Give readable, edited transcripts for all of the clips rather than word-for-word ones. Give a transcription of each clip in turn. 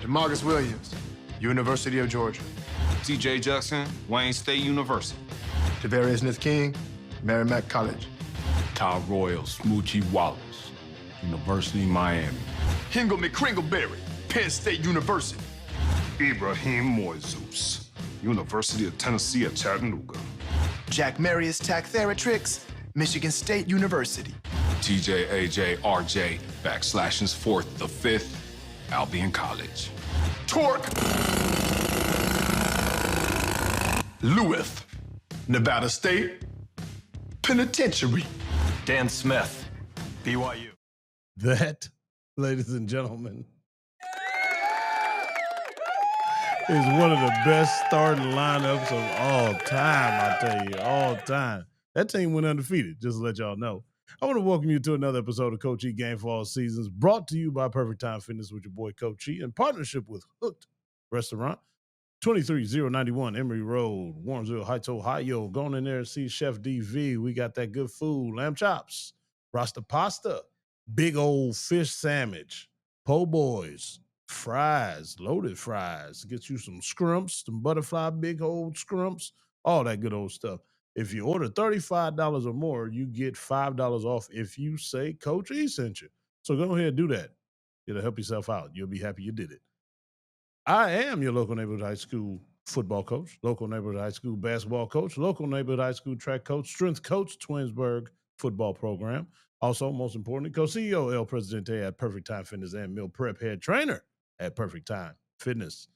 Demarcus Williams, University of Georgia. T.J. Jackson, Wayne State University. Tavarius Smith-King, Merrimack College. Ty Royal, Smoochie Wallace, University of Miami. Hingle McCringleberry, Penn State University. Ibrahim Moizus, University of Tennessee at Chattanooga. Jack Marius Tactheratrix, Michigan State University. TJ, AJ, RJ, /'s 4th to 5th, Albion College. Torque. Lewis, Nevada State Penitentiary. Dan Smith, BYU. That, ladies and gentlemen, is one of the best starting lineups of all time, I tell you, all time. That team went undefeated, just to let y'all know. I want to welcome you to another episode of Coach E Game for All Seasons, brought to you by Perfect Time Fitness with your boy Coach E, in partnership with Hooked Restaurant, 23091 Emory Road, Warrensville Heights, Ohio. Going in there and see Chef DV. We got that good food, lamb chops, Rasta pasta, big old fish sandwich, po' boys, fries, loaded fries. Get you some scrumps, some butterfly big old scrumps, all that good old stuff. If you order $35 or more, you get $5 off if you say Coach E sent you. So go ahead and do that. It'll help yourself out. You'll be happy you did it. I am your local neighborhood high school football coach, local neighborhood high school basketball coach, local neighborhood high school track coach, strength coach, Twinsburg football program. Also, most importantly, co-CEO El Presidente at Perfect Time Fitness and meal prep head trainer at Perfect Time Fitness.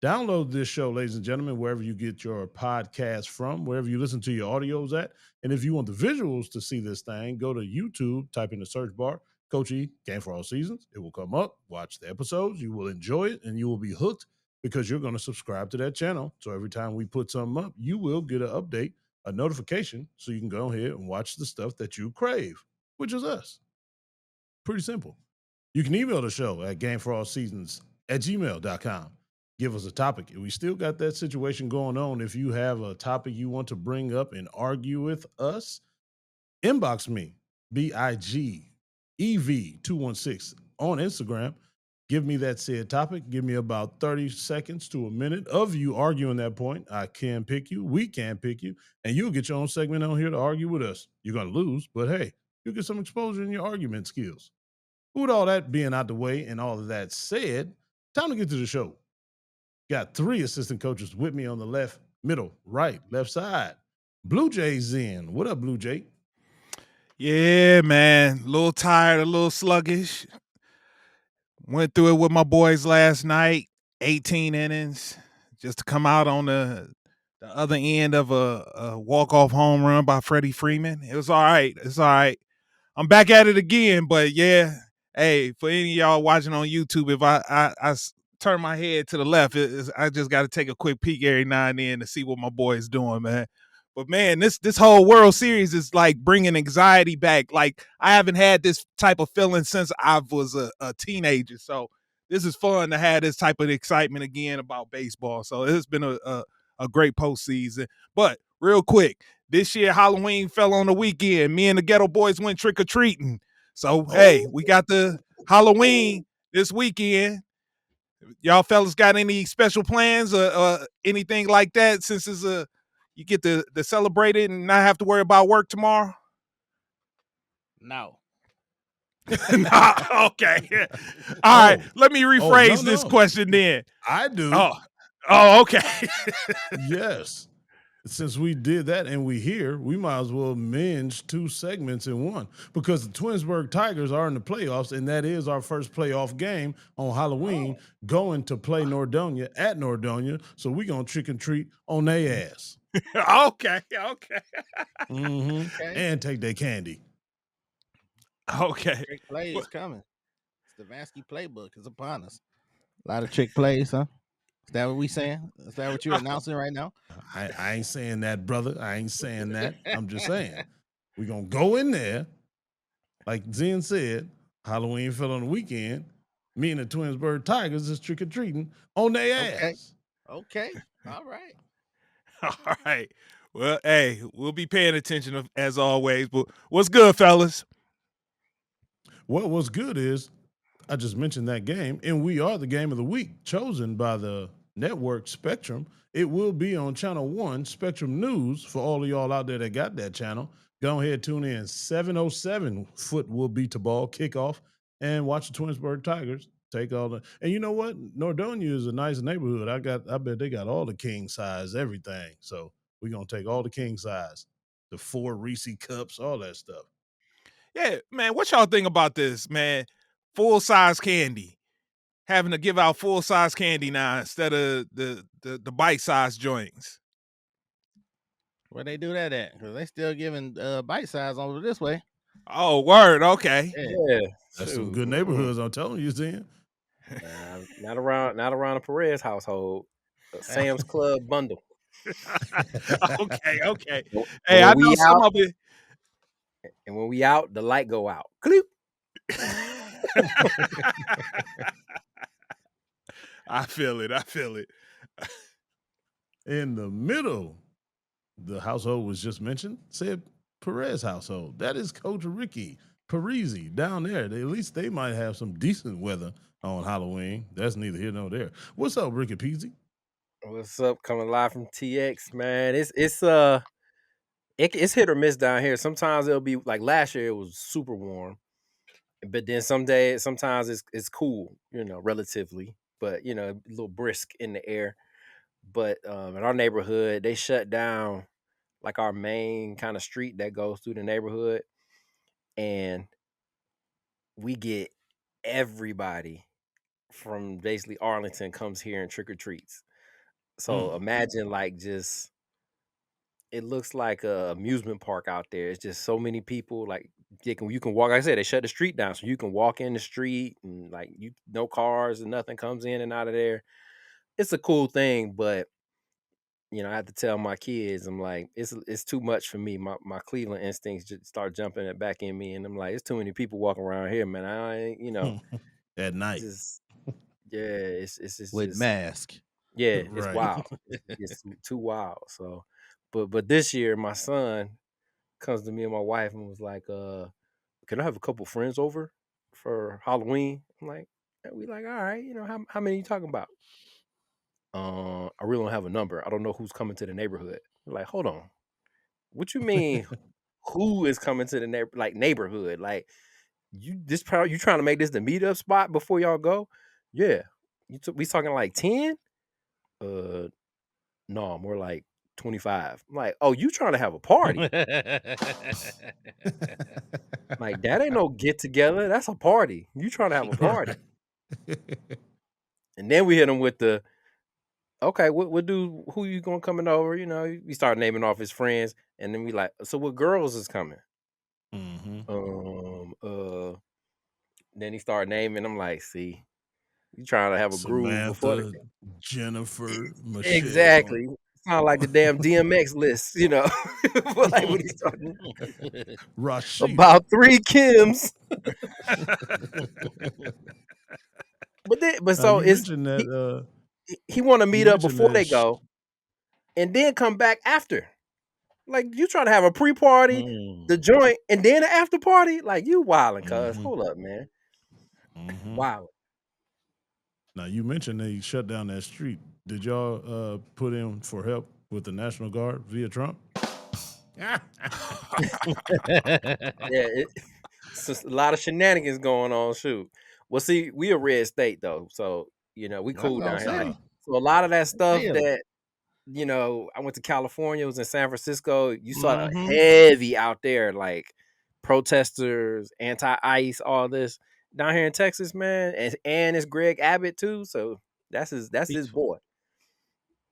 Download this show, ladies and gentlemen, wherever you get your podcast from, wherever you listen to your audios at. And if you want the visuals to see this thing, go to YouTube, type in the search bar, Coach E, Game for All Seasons. It will come up. Watch the episodes. You will enjoy it, and you will be hooked because you're going to subscribe to that channel. So every time we put something up, you will get an update, a notification, so you can go ahead and watch the stuff that you crave, which is us. Pretty simple. You can email the show at gameforallseasons@gmail.com. Give us a topic. We still got that situation going on. If you have a topic you want to bring up and argue with us, inbox me, BIGEV216 on Instagram. Give me that said topic. Give me about 30 seconds to a minute of you arguing that point. I can pick you. We can pick you. And you'll get your own segment on here to argue with us. You're going to lose, but hey, you'll get some exposure in your argument skills. With all that being out the way and all of that said, time to get to the show. Got 3 assistant coaches with me on the left, middle, right, left side. Blue Jay's in. What up, Blue Jay? Yeah, man. A little tired, a little sluggish. Went through it with my boys last night. 18 innings. Just to come out on the other end of a walk-off home run by Freddie Freeman. It was all right. It's all right. I'm back at it again, but yeah. Hey, for any of y'all watching on YouTube, if I turn my head to the left, I just got to take a quick peek every now and then to see what my boy is doing, man. But man, this whole World Series is like bringing anxiety back. Like I haven't had this type of feeling since I was a teenager. So this is fun to have this type of excitement again about baseball. So it's been a great postseason. But real quick, this year Halloween fell on the weekend. Me and the Ghetto Boys went trick-or-treating. So, hey, we got the Halloween this weekend. Y'all fellas got any special plans or anything like that since it's you get to celebrate it and not have to worry about work tomorrow? No. No, okay. All right, let me rephrase this question then. I do. Oh, okay. Yes. Since we did that and we here, we might as well minge 2 segments in one because the Twinsburg Tigers are in the playoffs, and that is our first playoff game on Halloween, going to play Nordonia at Nordonia. So we're going to trick and treat on their ass. Okay. Mm-hmm. Okay. And take their candy. Okay. Trick play is coming. Stefanski playbook is upon us. A lot of trick plays, huh? Is that what we saying? Is that what you're announcing right now? I ain't saying that, brother. I ain't saying that. I'm just saying we're going to go in there. Like Zen said, Halloween fell on the weekend. Me and the Twinsburg Tigers is trick-or-treating on their ass. Okay. All right. All right. Well, hey, we'll be paying attention as always. But what's good, fellas? Well, what's good is I just mentioned that game, and we are the game of the week chosen by the network Spectrum. It will be on Channel 1, Spectrum News, for all of y'all out there that got that channel. Go ahead, tune in. 7:07 foot will be to ball kickoff, and watch the Twinsburg Tigers take all the. And you know what? Nordonia is a nice neighborhood. I bet they got all the king size everything. So we're gonna take all the king size, the 4 Reese cups, all that stuff. Yeah, man, what y'all think about this, man? Full-size candy. Having to give out full-size candy now instead of the bite-size joints. Where they do that at? Because they still giving bite size over this way. Oh, word. Okay. Yeah. That's some shoot. good neighborhoods, I'm telling you, Zen. Not around the Perez household. Sam's Club bundle. Okay. And Hey, I when know we some out, of it. and when we out, the light go out. Clip. I feel it. In the middle, the household was just mentioned, said Perez household. That is Coach Ricky Parisi down there. At least they might have some decent weather on Halloween. That's neither here nor there. What's up, Ricky Peasy? What's up? Coming live from TX, man. It's hit or miss down here. Sometimes it'll be like last year. It was super warm, but then sometimes it's cool, relatively, but a little brisk in the air. But in our neighborhood, they shut down like our main kind of street that goes through the neighborhood, and we get everybody from basically Arlington comes here and trick or treats. So imagine like just it looks like a amusement park out there. It's just so many people. Like you can walk. Like I said, they shut the street down, so you can walk in the street and like no cars and nothing comes in and out of there. It's a cool thing, but I have to tell my kids, I'm like, it's too much for me. My Cleveland instincts just start jumping it back in me, and I'm like, it's too many people walking around here, man. I ain't, At night. just yeah, it's With just mask. yeah, it's Right. wild. It's too wild. So, but this year, my son comes to me and my wife and was like, can I have a couple friends over for Halloween? I'm like, we like, all right, how many you talking about? I really don't have a number. I don't know who's coming to the neighborhood. I'm like, hold on. What you mean who is coming to the neighborhood? Like you trying to make this the meetup spot before y'all go? Yeah. We talking like 10? No, more like 25. I'm like, oh, you trying to have a party. Like that ain't no get together. That's a party. You trying to have a party. And then we hit him with the, okay, what do who you gonna coming over? We start naming off his friends, and then we like, so what girls is coming? Then he started naming. I'm like, see, you trying to have a groove before Samantha, Jennifer, Michelle. exactly. Sound like the damn DMX list, But like when he started Rashida. about 3 Kims. But so you it's mentioned that he want to meet up mentioned before that they go, and then come back after. Like you trying to have a pre-party, the joint, and then an after party? Like you wilding, cuz. Hold up, man. Wow. Now you mentioned they shut down that street. Did y'all put in for help with the National Guard via Trump? Yeah, it's just a lot of shenanigans going on. Shoot. Well, see, we a red state though, so we cool down here. Like, so a lot of that stuff that I went to California, was in San Francisco. You saw heavy out there, like protesters, anti-ICE, all this. Down here in Texas, man, and it's Greg Abbott too. So that's his boy.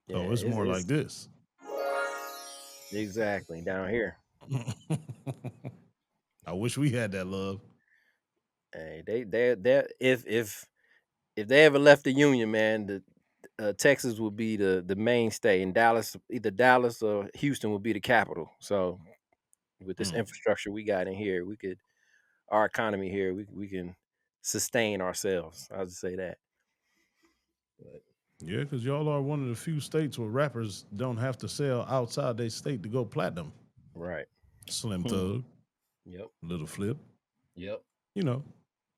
Yeah, it's more like this. Exactly down here. I wish we had that love. Hey, they if they ever left the union, man, Texas would be the mainstay, and either Dallas or Houston would be the capital. So with this infrastructure we got in here, our economy here, we can sustain ourselves. I'll just say that. But, yeah, because y'all are one of the few states where rappers don't have to sell outside their state to go platinum. Right. Slim Thug. Yep. Little Flip. Yep.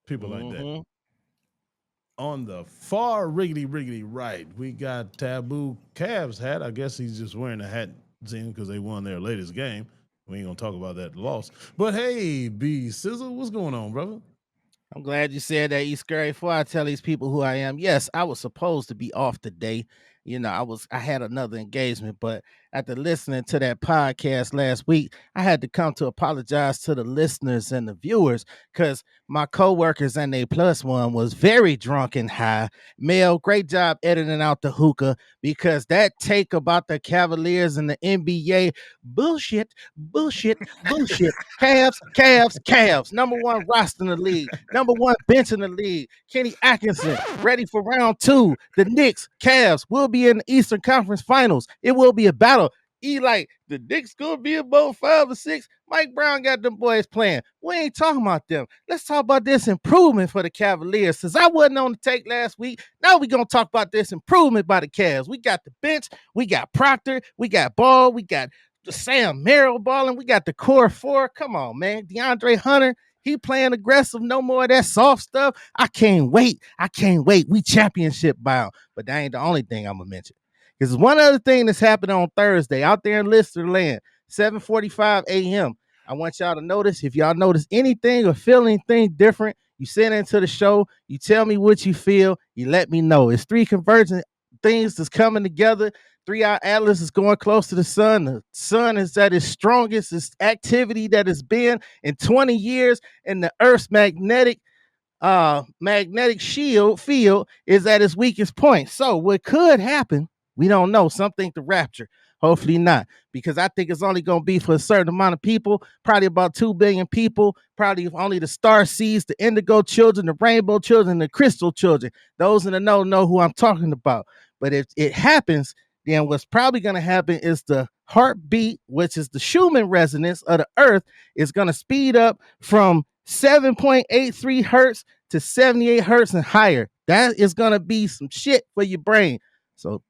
People like that. On the far riggedy right, we got Taboo Cavs hat. I guess he's just wearing a hat, because they won their latest game. We ain't gonna talk about that loss. But hey, B Sizzle, what's going on, brother? I'm glad you said that, E Scurry. Before I tell these people who I am, yes, I was supposed to be off today. I had another engagement, but after listening to that podcast last week, I had to come to apologize to the listeners and the viewers because my coworkers and they plus one was very drunk and high. Mel, great job editing out the hookah because that take about the Cavaliers and the NBA, bullshit, bullshit, bullshit. Cavs. Number one roster in the league. Number one bench in the league. Kenny Atkinson ready for round 2. The Knicks, Cavs will be in the Eastern Conference Finals. It will be a battle. The Knicks gonna be about 5 or 6. Mike Brown got them boys playing. We ain't talking about them. Let's talk about this improvement for the Cavaliers. Since I wasn't on the take last week, now we gonna talk about this improvement by the Cavs. We got the bench, we got Proctor, we got Ball, we got Sam Merrill balling. We got the core 4. Come on, man. DeAndre Hunter, he playing aggressive. No more of that soft stuff. I can't wait. We championship bound. But that ain't the only thing I'm going to mention. Because one other thing that's happening on Thursday out there in Lister Land, 7:45 a.m. I want y'all to notice, if y'all notice anything or feel anything different, you send into the show, you tell me what you feel, you let me know. It's 3 convergent things that's coming together. 3-hour Atlas is going close to the sun. The sun is at its strongest, its activity that has been in 20 years, and the Earth's magnetic field is at its weakest point. So what could happen, we don't know. Some think the rapture. Hopefully not, because I think it's only going to be for a certain amount of people, probably about 2 billion people, probably only the star seeds, the indigo children, the rainbow children, the crystal children. Those in the know who I'm talking about. But if it happens, then what's probably going to happen is the heartbeat, which is the Schumann resonance of the Earth, is going to speed up from 7.83 hertz to 78 hertz and higher. That is going to be some shit for your brain. So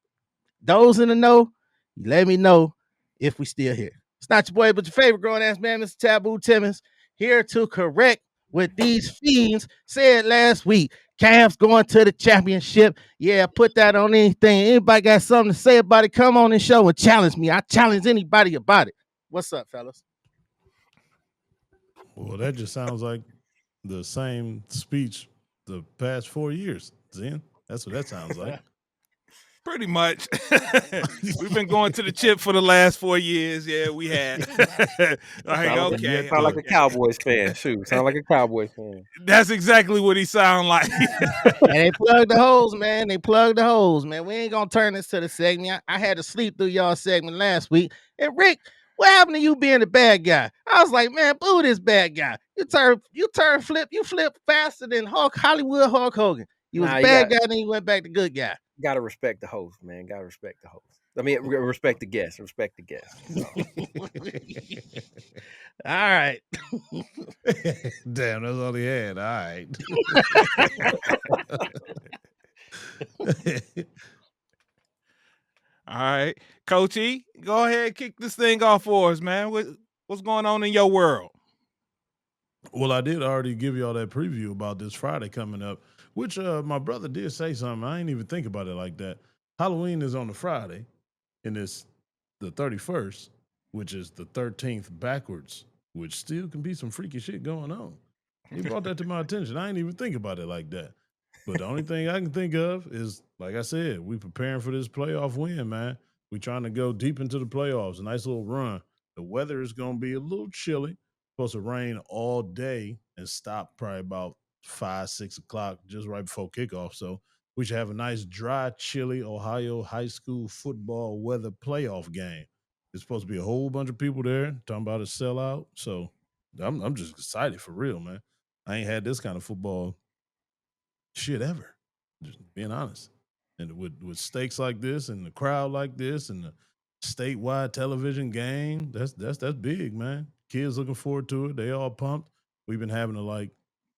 those in the know, you let me know if we still here. It's not your boy, but your favorite grown ass man, Mr. Taboo Timmons, here to correct what these fiends said last week. Cavs going to the championship. Yeah, put that on anything. Anybody got something to say about it? Come on the show and challenge me. I challenge anybody about it. What's up, fellas? Well, that just sounds like the same speech the past 4 years, Zen. That's what that sounds like. Pretty much. We've been going to the chip for the last 4 years. Yeah, we had. Sound like a Cowboys fan. Shoot, sound like a Cowboys fan. That's exactly what he sound like. And they plugged the holes, man. We ain't gonna turn this to the segment. I had to sleep through y'all segment last week. And Rick, what happened to you being the bad guy? I was like, man, boo this bad guy. You flip faster than Hollywood Hulk Hogan. You was a bad guy, then you went back to good guy. Gotta respect the host, man. Gotta respect the host. I mean, respect the guest. Respect the guest. All right. Damn, that's all he had. All right. All right. Coach E, go ahead, kick this thing off for us, man. What's going on in your world? Well, I did already give y'all that preview about this Friday coming up, which my brother did say something. I ain't even think about it like that. Halloween is on the Friday, and it's the 31st, which is the 13th backwards, which still can be some freaky shit going on. He brought that to my attention. I ain't even think about it like that. But the only thing I can think of is, like I said, we preparing for this playoff win, man. We trying to go deep into the playoffs, a nice little run. The weather is going to be a little chilly. Supposed to rain all day and stop probably about 5, 6 o'clock, just right before kickoff. So we should have a nice, dry, chilly Ohio high school football weather playoff game. There's supposed to be a whole bunch of people there talking about a sellout. So I'm just excited for real, man. I ain't had this kind of football shit ever, just being honest. And with stakes like this and the crowd like this and the statewide television game, that's big, man. Kids looking forward to it. They all pumped. We've been having to like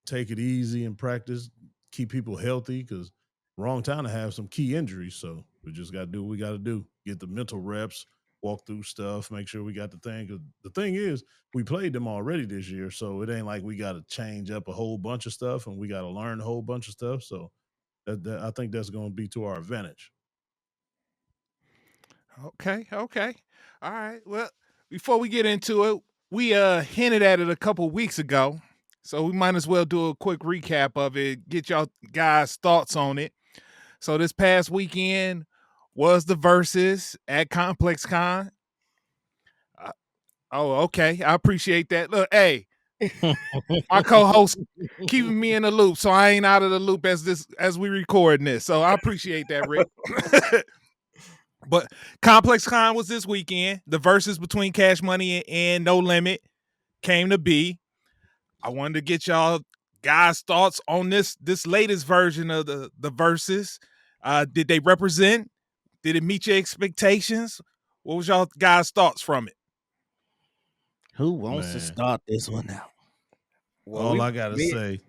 take it easy in practice, keep people healthy because wrong time to have some key injuries. So we just got to do what we got to do. Get the mental reps, walk through stuff, make sure we got the thing. Cause the thing is, we played them already this year, so it ain't like we got to change up a whole bunch of stuff and we got to learn a whole bunch of stuff. So I think that's going to be to our advantage. Okay. All right. Well, before we get into it, we hinted at it a couple weeks ago. So we might as well do a quick recap of it, get y'all guys' thoughts on it. So this past weekend was the Versus at Complex Con. Okay. I appreciate that. Look, hey, my co-host keeping me in the loop, so I ain't out of the loop as we recording this. So I appreciate that, Rick. But Complex Con was this weekend. The Versus between Cash Money and No Limit came to be. I wanted to get y'all guys' thoughts on this latest version of the Versus. Did they represent? Did it meet your expectations? What was y'all guys' thoughts from it? Who wants to Man. start this one out? Well, All I gotta say,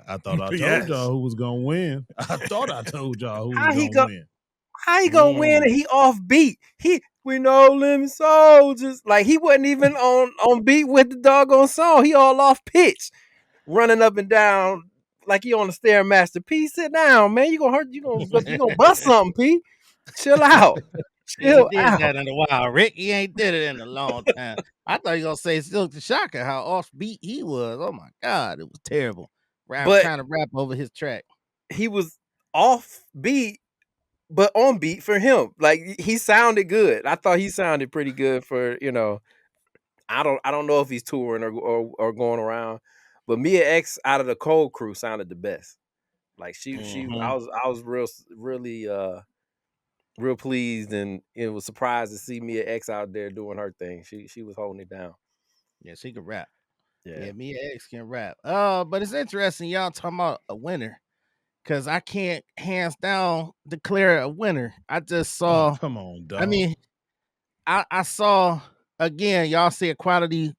I thought I told Yes. y'all who was gonna win. I thought I told y'all who How was he gonna go- win. How he gonna win and he off beat? We No Limit Soldiers. Like he wasn't even on beat with the doggone song. He all off pitch, running up and down like he on the Stairmaster. P, sit down, man. You gonna hurt. You gonna bust something, P. Chill out. He ain't Chill did out. that in a while, Rick. He ain't did it in a long time. I thought you were gonna say Silk the Shocker, how offbeat he was. Oh my God, it was terrible. But Trying to rap over his track. he was off beat, but on beat for him. Like he sounded good. I thought he sounded pretty good for I don't know if he's touring or going around, but Mia X out of the Cold Crew sounded the best. Like I was really real pleased and it was surprised to see Mia X out there doing her thing. She was holding it down. Yeah, she can rap. Yeah. Yeah, Mia X can rap. But it's interesting y'all talking about a winner. Cause I can't hands down declare a winner. I just saw Come on, dog. I mean, I saw again, y'all said quantity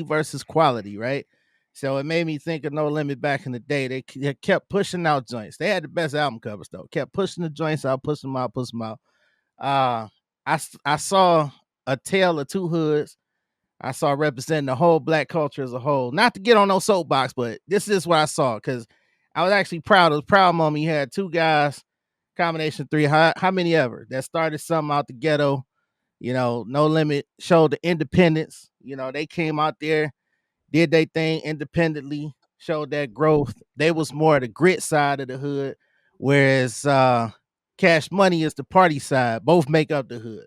versus quality, right? So it made me think of No Limit back in the day. They kept pushing out joints. They had the best album covers though. Kept pushing the joints out, push them out. I saw A Tale of Two Hoods. I saw representing the whole black culture as a whole. Not to get on no soapbox, but this is what I saw because I was actually proud. It was a proud moment. You had two guys, combination three, how many ever, that started something out the ghetto. No Limit showed the independence. They came out there, did their thing independently, showed that growth. They was more the grit side of the hood, whereas Cash Money is the party side. Both make up the hood,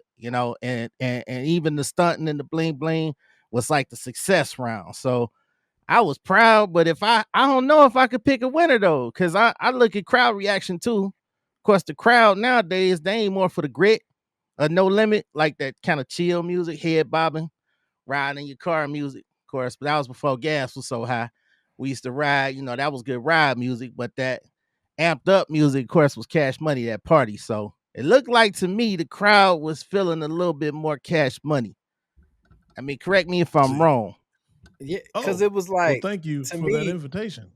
and even the stunting and the bling bling was like the success round. So I was proud, but if I don't know if I could pick a winner though, because I look at crowd reaction too. Of course, the crowd nowadays, they ain't more for the grit. No Limit, like that kind of chill music, head bobbing, riding in your car music, of course. But that was before gas was so high. We used to ride, that was good ride music, but that amped up music, of course, was Cash Money, that party. So it looked like to me the crowd was feeling a little bit more Cash Money. I mean, correct me if I'm wrong. Yeah, because it was like, well, thank you to for that me, invitation.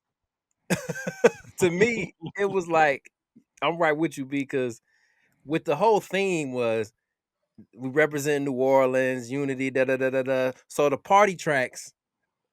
to me, it was like, I'm right with you because with the whole theme was we represent New Orleans, unity, da da da da da. So the party tracks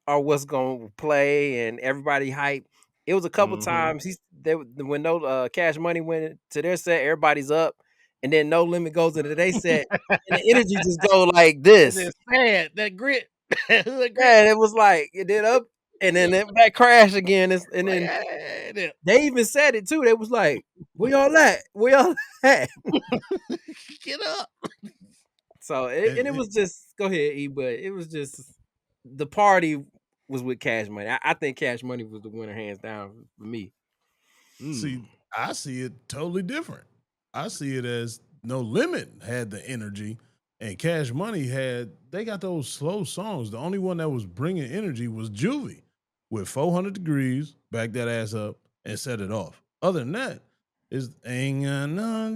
are what's gonna play and everybody hype. It was a couple times when No Cash Money went to their set, everybody's up, and then No Limit goes into their set, and the energy just go like this. It's sad, that grit. Yeah, and it was like it did up, and then it back crash again, and then they even said it too. They was like, "We all at? We all at?" Get up. So it was just go ahead, E, but it was just the party was with Cash Money. I think Cash Money was the winner hands down for me. See, I see it totally different. I see it as No Limit had the energy, and Cash Money they got those slow songs. The only one that was bringing energy was Juvie with 400 Degrees, back that ass up, and set it off. Other than that, is ain't got no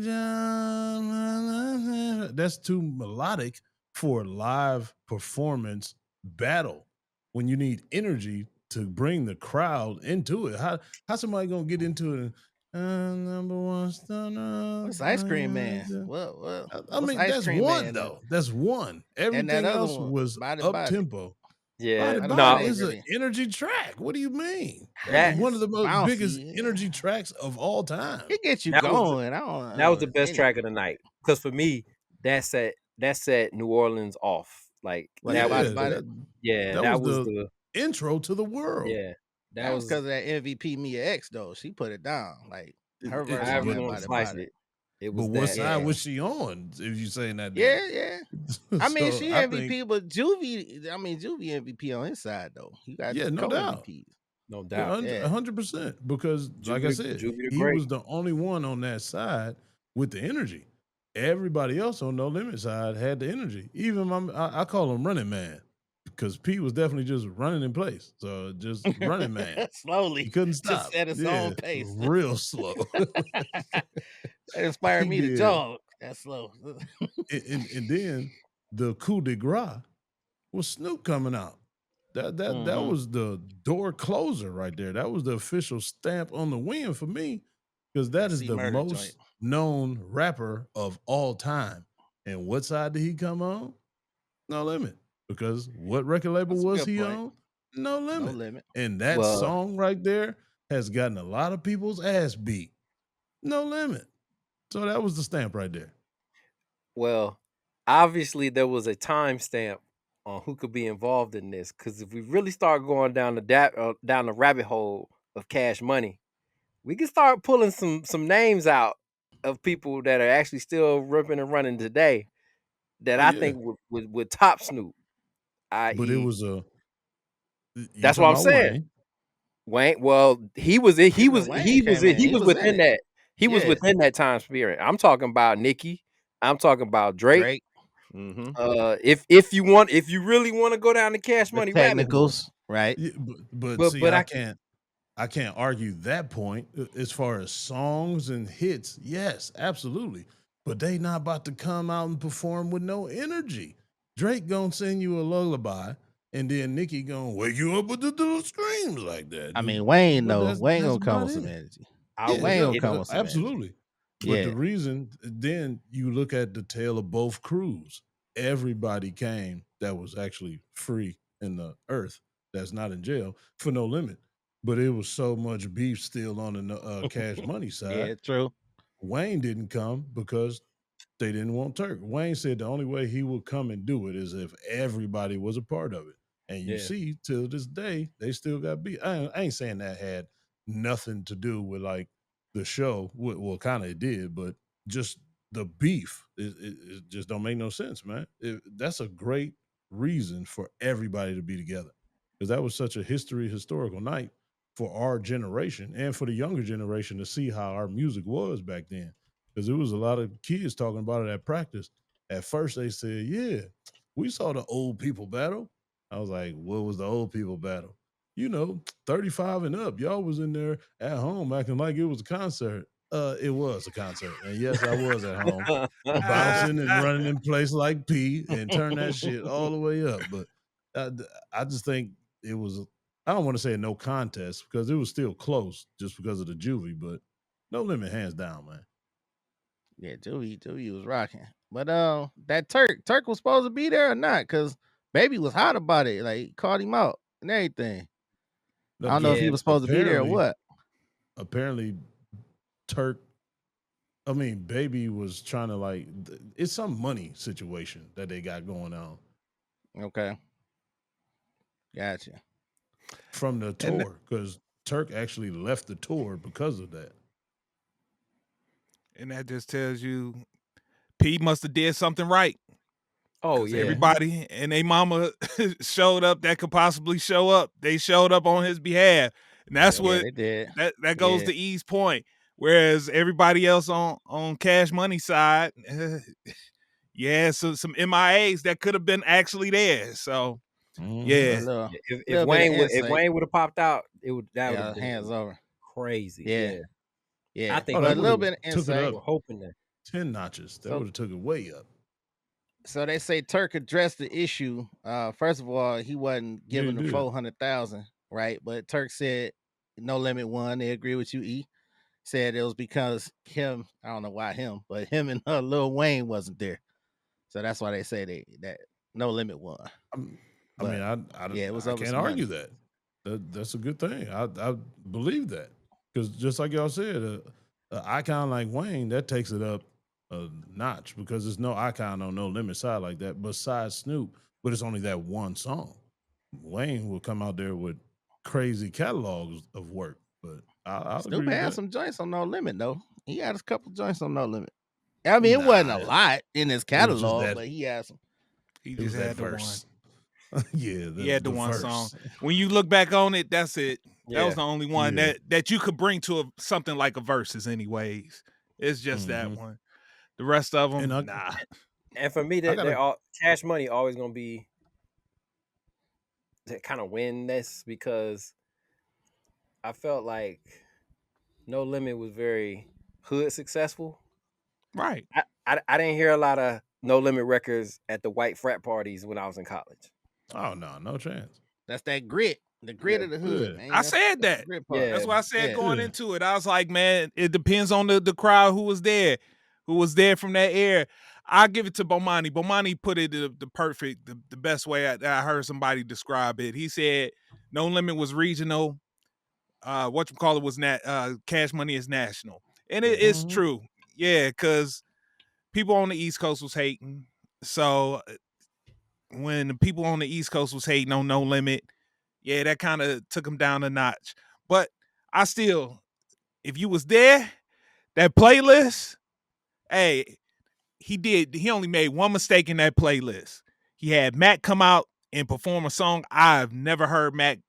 job. That's too melodic for a live performance battle when you need energy to bring the crowd into it. How somebody gonna get into it Number one stunner. What's Ice Cream Man? What? I What's mean, Ice that's Cream one Man? though. That's one. And that Everything other else one, was Body up Body. tempo. Yeah, Body Body no, Body Body is an really. energy track. What do you mean? That that was one of the It's most biggest bouncy. energy tracks of all time. It gets you that was the, going. I don't that was the know. best track of the night. Because for me, that set New Orleans off. Like What that Body was Yeah, Body? that that was was the the intro to the world. yeah that That was was because of that MVP Mia X though. She put it down. Like her verse on however you that want to Body slice Body. it. It But was what that. side Yeah. was she on? If you saying that, then Yeah. I mean, so she I MVP, think but Juvie MVP on his side though. You got yeah, no co doubt. MVPs. No doubt. Yeah. 100%. Because, like I said, Juvie the he Great. was the only one on that side with the energy. Everybody else on No Limit side had the energy. Even I call him Running Man because Pete was definitely just running in place. So just Running Man. Slowly. He couldn't Just stop. at its Yeah, own pace. real slow. That inspired He me to did. jog. That's slow. And then the coup de grace was Snoop coming out. That Mhm. was the door closer right there. That was the official stamp on the win for me because that is C the Murder joint. most known rapper of all time. And what side did he come on? No Limit. Because what record label That's a was good he point. on? No No Limit. limit. And that Well, song right there has gotten a lot of people's ass beat. No Limit. So that was the stamp right there. well, obviously there was a timestamp on who could be involved in this. Because if we really start going down down the rabbit hole of Cash Money, we can start pulling some names out of people that are actually still ripping and running today that Oh I yeah. think would top Snoop. But it I.e., was you that's what talking I'm about saying. Wayne. Wayne. Well, he was he Even was Wayne he was came in. he He was was in within it. that. He was Yeah. within that time spirit. I'm talking about Nicki. I'm talking about Drake. Drake. Mm-hmm. If you really want to go down the Cash The Money rabbit hole, technicals, right? Yeah, but see, but I can't argue that point as far as songs and hits. Yes, absolutely. But they not about to come out and perform with no energy. Drake gonna sing you a lullaby, and then Nicki gonna wake you up with the little screams like that. I mean, Wayne But though. Wayne that's gonna come about with some it. energy. I Yeah, would. Wayne gonna yeah, come with some energy. absolutely. But Yeah. the reason then you look at the tale of both crews. Everybody came that was actually free in the earth that's not in jail for No Limit. But it was so much beef still on the Cash Money side. Yeah, true. Wayne didn't come because they didn't want Turk. Wayne said the only way he would come and do it is if everybody was a part of it. And you Yeah. see, till this day, they still got beat. I ain't saying that had nothing to do with like the show. Well, kind of it did, but just the beef, it just don't make no sense, man. That's a great reason for everybody to be together because that was such a historical night for our generation and for the younger generation to see how our music was back then because there was a lot of kids talking about it at practice. At first, they said, "Yeah, we saw the old people battle." I was like, "What was the old people battle?" 35 and up. Y'all was in there at home acting like it was a concert. It was a concert, and yes, I was at home bouncing and running in place like P and turn that shit all the way up. But I just think it was. I don't want to say a no contest because it was still close just because of the juvie, but No Limit hands down, man. Yeah, Joey was rocking. But that Turk was supposed to be there or not? Because Baby was hot about it. Like called him out and everything. I don't know if he was supposed to be there or what. Apparently, Turk. I mean, Baby was trying to it's some money situation that they got going on. Okay, gotcha. From the tour because Turk actually left the tour because of that. And that just tells you P must have did something right. Oh yeah. Everybody and they mama showed up that could possibly show up. They showed up on his behalf. And that's Yeah, what they did. that goes Yeah. to E's point. Whereas everybody else on Cash Money side, so some MIAs that could have been actually there. So yeah. If Wayne would have popped out, that would have been hands over. crazy. Yeah. I think but a little bit of took it insight. up hoping that 10 notches. That So- would have took it way up. So they say Turk addressed the issue. First of all, he wasn't giving he the did. 400,000, right? But Turk said No Limit won. They agree with you, E. said it was because him. I don't know why him, but him and Lil Wayne wasn't there, so that's why they say that No Limit won. It was I can't some argue money. that's a good thing. I believe that because just like y'all said, an icon like Wayne that takes it up a notch because there's no icon on No Limit side like that besides Snoop, but it's only that one song. Wayne will come out there with crazy catalogs of work, but I'll Snoop agree with had that. some joints on No Limit though. He had a couple joints on No Limit. I mean, it wasn't a lot in his it was just catalog, that- but he had some. He It just was that had the one. verse. Yeah, He had the one verse. song. When you look back on it, that's it. That was Yeah. the only one Yeah. that you could bring to something like a versus, anyways. It's just that Mhm. one. The rest of them, And I- nah. And for me, I gotta- they're all Cash Money always gonna be to kind of win this because I felt like No Limit was very hood successful. Right. I didn't hear a lot of No Limit records at the white frat parties when I was in college. Oh no chance. That's that grit, the grit of the hood, Yeah. man. I That's said the that. grit part. Yeah. That's why I said Yeah. going Yeah. into it. I was like, man, it depends on the crowd who was there from that era. I give it to Bomani. Bomani put it the perfect, the best way I heard somebody describe it. He said No Limit was regional. Whatchamacallit was Cash Money is national. And it is Mhm. true. Yeah, because people on the East Coast was hating. So when the people on the East Coast was hating on No Limit, yeah, that kind of took him down a notch. But I still, if you was there, that playlist, hey, he only made one mistake in that playlist. He had Mac come out and perform a song I've never heard Mac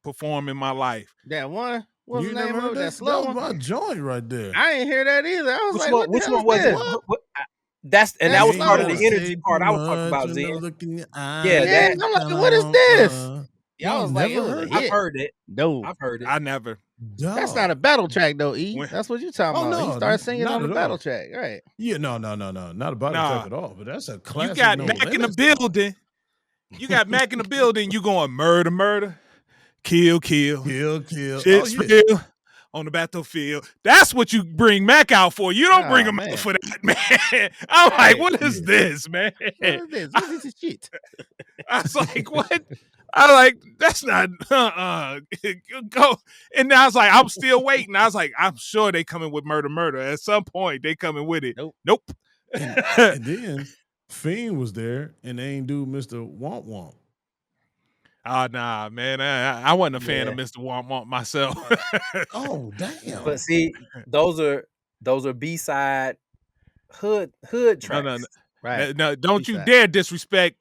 perform in my life. That one. What's You the name never of heard it? That that? slow That was one. my joint right there. I ain't hear that either. I was Which like, one? what the Which hell one is was this? it? That That's was part of slow the one. energy part I was talking about, You Zen. know, look in your Yeah, eyes, Yeah, that I'm like, what is this? Y'all Y'all was like, it never was a heard I've hit. heard it. No, I've heard it. I never. that's not a battle track though. E, When- that's what you talking Oh, about. He no, started singing not on the at battle all. track, right? Yeah, no, not a body Nah. track at all. But that's a You classic. got No Mac in the Limit song. building. You got Mac in the building. You going murder, kill. Kill. Shit's Oh yeah. real on the battlefield. That's what you bring Mac out for. You don't bring Oh, him man. out for that, man. I'm like, Right. what is Yeah. this, man? What is this? What is this shit? I was like, what? I like, that's not go. And I was like, I'm still waiting. I was like, I'm sure they coming with murder. At some point, they coming with it. Nope. And then Fiend was there, and they ain't do Mr. Womp Womp. Oh nah, man. I wasn't a fan of Yeah. Mr. Womp myself. Oh damn! But see, those are B-side hood tracks. No. Right. No, don't you B-side. dare disrespect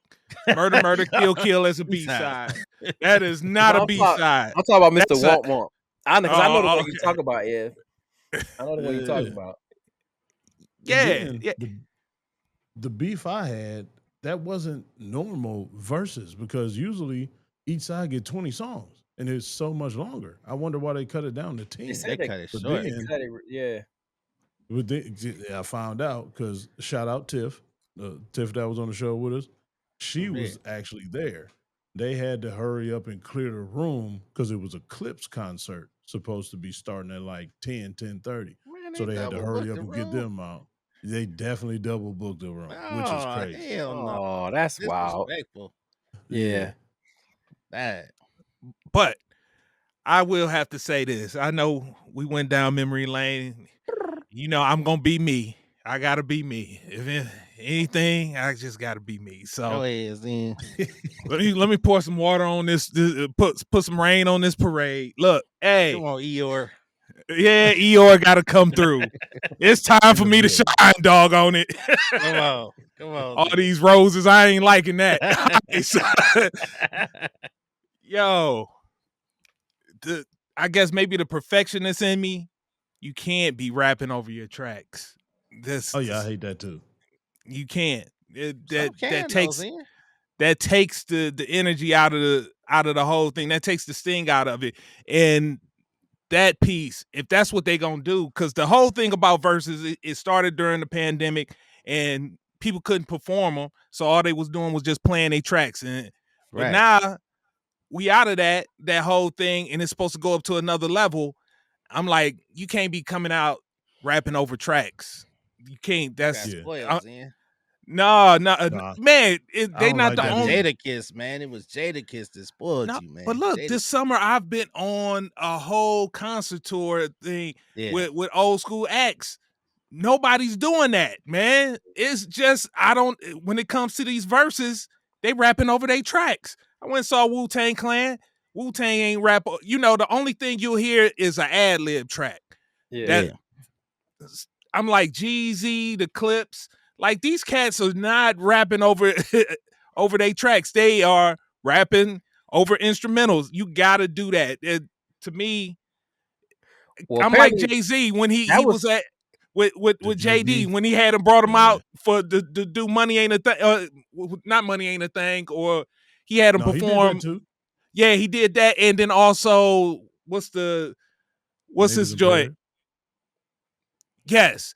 murder, kill as a B-side. B-side. That is not a B-side. I'm talking about Mr. That's Womp Womp. I know the one you okay. talk about, Ed. I know the one you talking about. Yeah, And yeah. then the beef I had, that wasn't normal verses because usually each side get 20 songs and it's so much longer. I wonder why they cut it down to 10. They said They cut it But short. then- Yeah. But then, I found out because shout out Tiff, Tiff that was on the show with us. She Oh, was actually there. They had to hurry up and clear the room because it was a Clips concert supposed to be starting at like 10:30. Man, So they had to double hurry booked up the and get room. them out. They definitely double booked the room, which is Oh, crazy. hell no. Oh, that's wild. Disrespectful. Yeah. That. But I will have to say this. I know we went down memory lane. You know, I'm gonna be me. I gotta be me. If anything, I just gotta be me. So Go ahead, Zen. let me pour some water on this. Put some rain on this parade. Look, hey, Come on, Eeyore. yeah, Eeyore gotta come through. It's time for me to shine, dog, on it. Come on. All Zen. these roses, I ain't liking that. Yo, I guess maybe the perfectionist in me, you can't be rapping over your tracks. Oh yeah, I hate that too. You can't. That takes the energy out of the whole thing. That takes the sting out of it. And that piece, if that's what they gonna do, because the whole thing about verses, it started during the pandemic and people couldn't perform them, so all they was doing was just playing their tracks. But now we out of that whole thing, and it's supposed to go up to another level. I'm like, you can't be coming out rapping over tracks. You can't. That's spoiled, man. Nah. man. They don't not like the that only. either. Jadakiss, man. It was Jadakiss that spoiled No, you, man. but look, Jadakiss. this summer I've been on a whole concert tour thing with old school acts. Nobody's doing that, man. It's just when it comes to these verses, they rapping over their tracks. I went and saw Wu-Tang Clan. Wu-Tang ain't rap. You know, the only thing you'll hear is an ad-lib track. Yeah. I'm like Jeezy, the Clips. Like these cats are not rapping over over their tracks. They are rapping over instrumentals. You gotta do that. To me, Well, I'm like Jay-Z when he was at with JD when he had him brought him out for the do Money Ain't a Thing, not Money Ain't a Thing, or he had him perform. He did that too. Yeah, he did that, and then also what's this joint? Yes,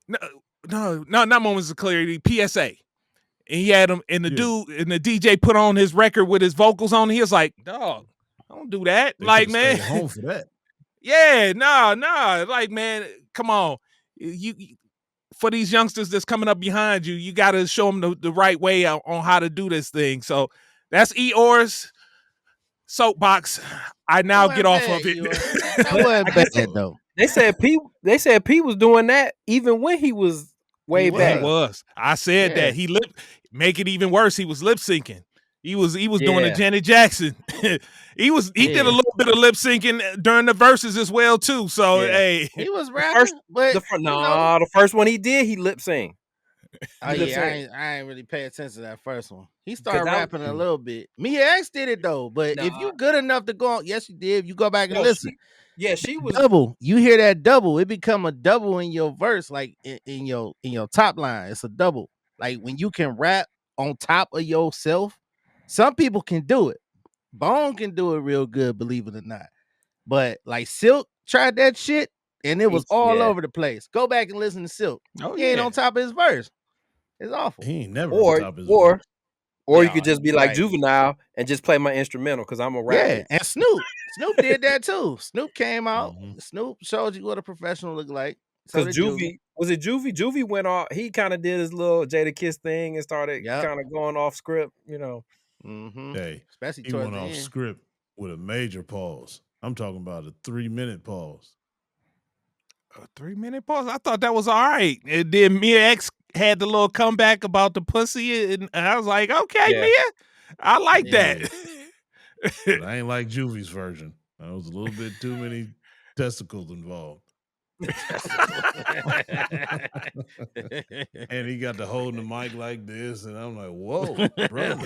no, not Moments of Clarity. PSA, and he had him, and the dude and the DJ put on his record with his vocals on. He was like, "Dog, don't do that." They like, man, stay home for that. Yeah, nah. Like, man, come on. You for these youngsters that's coming up behind you, you got to show them the right way on how to do this thing. So that's Eeyore's soapbox. I now get off of it. That wasn't bad though. They said P was doing that even when he was way back. He was. I said that he make it even worse. He was lip syncing. He was doing a Janet Jackson. he did a little bit of lip syncing during the verses as well too. So hey, he was rapping. The first one he did, he lip synced. I ain't really pay attention to that first one. He started rapping a little bit. Mia X did it though, but if you good enough to go on, yes, you did. If you go back and listen. She was double. You hear that double? It become a double in your verse, like in your top line. It's a double. Like when you can rap on top of yourself. Some people can do it. Bone can do it real good, believe it or not. But like Silk tried that shit, and it was all over the place. Go back and listen to Silk. He ain't on top of his verse. It's awful. He ain't never on top of his verse. Or you could just be like Juvenile and just play my instrumental because I'm a rapper. Yeah, and Snoop did that too. Snoop came out. Snoop showed you what a professional look like. Because Juvie went off. He kind of did his little Jadakiss thing and started kind of going off script, you know. Hey, especially he went off script with a major pause. I'm talking about a 3-minute pause. A 3-minute pause? I thought that was all right. And then Mia X had the little comeback about the pussy, and I was like, okay, Mia, I like that. But I ain't like Juvie's version. There was a little bit too many testicles involved. And he got to hold the mic like this, and I'm like, "Whoa, brother,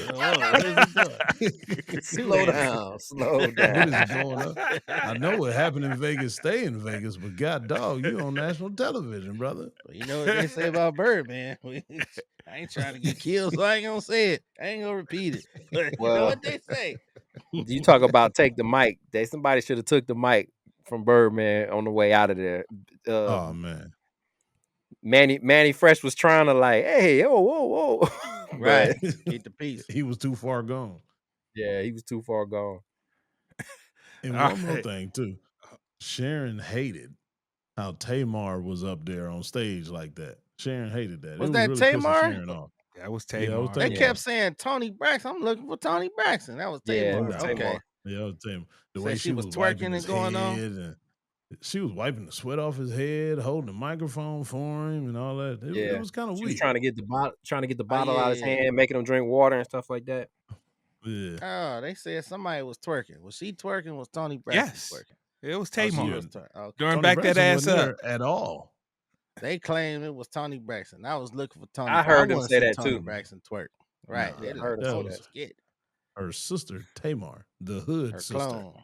slow down. What is going on?" I know what happened in Vegas, stay in Vegas, but God, dog, you on national television, brother. You know what they say about Bird, man. I ain't trying to get killed, so I ain't gonna say it. I ain't gonna repeat it. But you know what they say. You talk about take the mic. Somebody should have took the mic from Birdman on the way out of there. Oh man, Manny Fresh was trying to like, hey, whoa, right? Get the piece. He was too far gone. Yeah, he was too far gone. And one more thing too, Sharon hated how Tamar was up there on stage like that. Sharon hated that. Was that really Tamar? That was Tamar. Yeah, that was They kept saying Tony Braxton. I'm looking for Tony Braxton. That was Tamar. Yeah, okay. Yeah, that was Tamar. The way she was twerking and going on. She was wiping the sweat off his head, holding the microphone for him, and all that. It was kind of weird. She was trying to get the bottle out of his hand, making him drink water and stuff like that. Yeah. Oh, they said somebody was twerking. Was she twerking? Was Tony Braxton twerking? It was Tamar. During back that ass up at all. They claim it was Tony Braxton. I was looking for Tony. I heard him say that Tony too. Braxton twerk. Right. I heard him say that. Her sister Tamar, the hood her sister. Clone.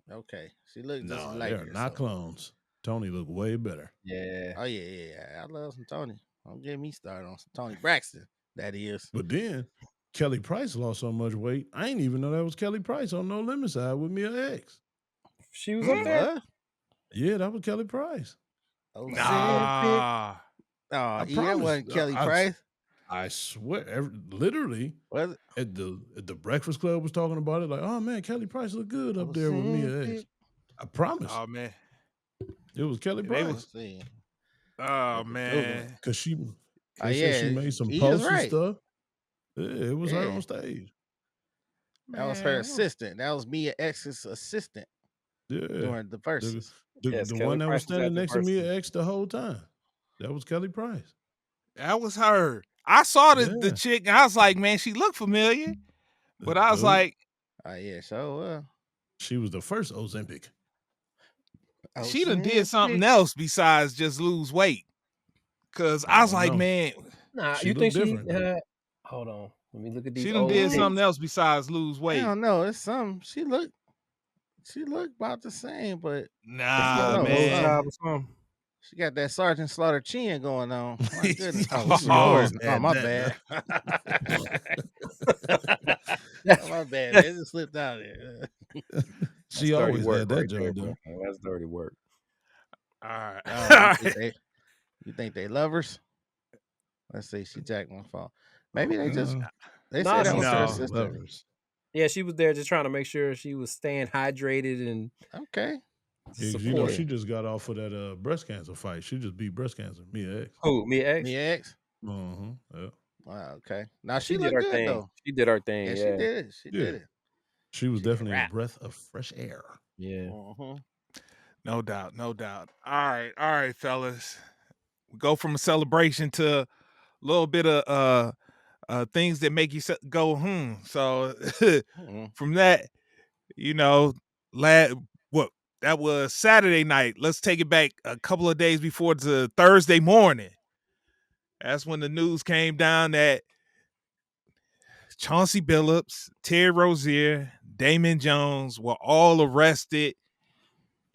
Okay, she looked just like they're not clones. Tony looked way better. Yeah. Oh yeah. I love some Tony. Don't get me started on some Tony Braxton. That is. But then Kelly Price lost so much weight. I ain't even know that was Kelly Price on No Limit side with Mia X. She was up there. Yeah, that was Kelly Price. Oh, nah. That wasn't Kelly Price. I swear, literally, was it? At the Breakfast Club was talking about it, like, oh man, Kelly Price looked good up there with Mia X. I promise. Oh man, It was Kelly They Price. was, See. oh What the man. Cause she Oh, they said she yeah, made some he is posts and right. stuff. Yeah, it was her Yeah. on stage. That was her Man, assistant. That was Mia X's assistant Yeah. during the verses. Yes, The Kelly one that was Price was at standing the next to Mia verses. X the whole time. That was Kelly Price. that was her. I saw the Yeah. chick and I was like, man, she looked familiar. But I was Dude, like, Oh, yeah, so she was the first Ozempic. she done did something else besides just lose weight. Cause I was like, No, man, Nah, she you looked think she? different. Hold on, let me look at she these done old did something pics. else besides lose I weight. don't know. It's some. She looked about the same, but Nah, don't know, man. Photoshop or something. she got that Sergeant Slaughter chin going on. My goodness. Oh, Oh, she she always recording. Oh, had my that, bad. Oh, my bad. Man. It just slipped out there. She That's dirty always work had that right there, joint, though. bro. That's dirty work. All right. Oh, you think they lovers? Let's see. She jacked my phone. Maybe they just. They Nah, say that she was her No. sister. Lovers. Yeah, she was there just trying to make sure she was staying hydrated and Okay. Yeah, 'cause support. she just got off of that breast cancer fight. She just beat breast cancer. Mia X. Who? Mia X? Mia X. Yeah. Wow. Okay. Now She she did looked her good thing. though. She did her thing. Yeah, Yeah. she did it. She did it. She was She can definitely a rap. breath of fresh air. Yeah. No doubt. All right, fellas. We go from a celebration to a little bit of things that make you go, So from that, that was Saturday night. Let's take it back a couple of days before to Thursday morning. That's when the news came down that Chauncey Billups, Terry Rozier, Damon Jones were all arrested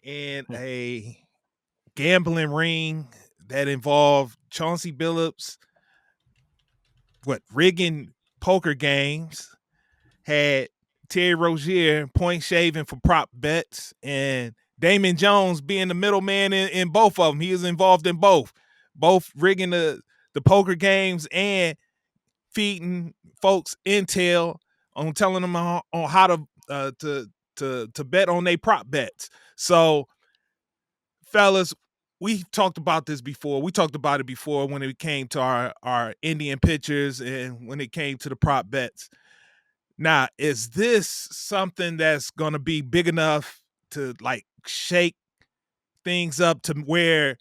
in a gambling ring that involved Chauncey Billups, rigging poker games, had Terry Rozier point shaving for prop bets, and Damon Jones being the middleman in both of them. He was involved in both rigging the poker games and feeding folks intel on telling them on how to bet on their prop bets. So, fellas, we talked about this before. We talked about it before when it came to our Indian pitchers and when it came to the prop bets. Now, is this something that's going to be big enough to like shake things up to where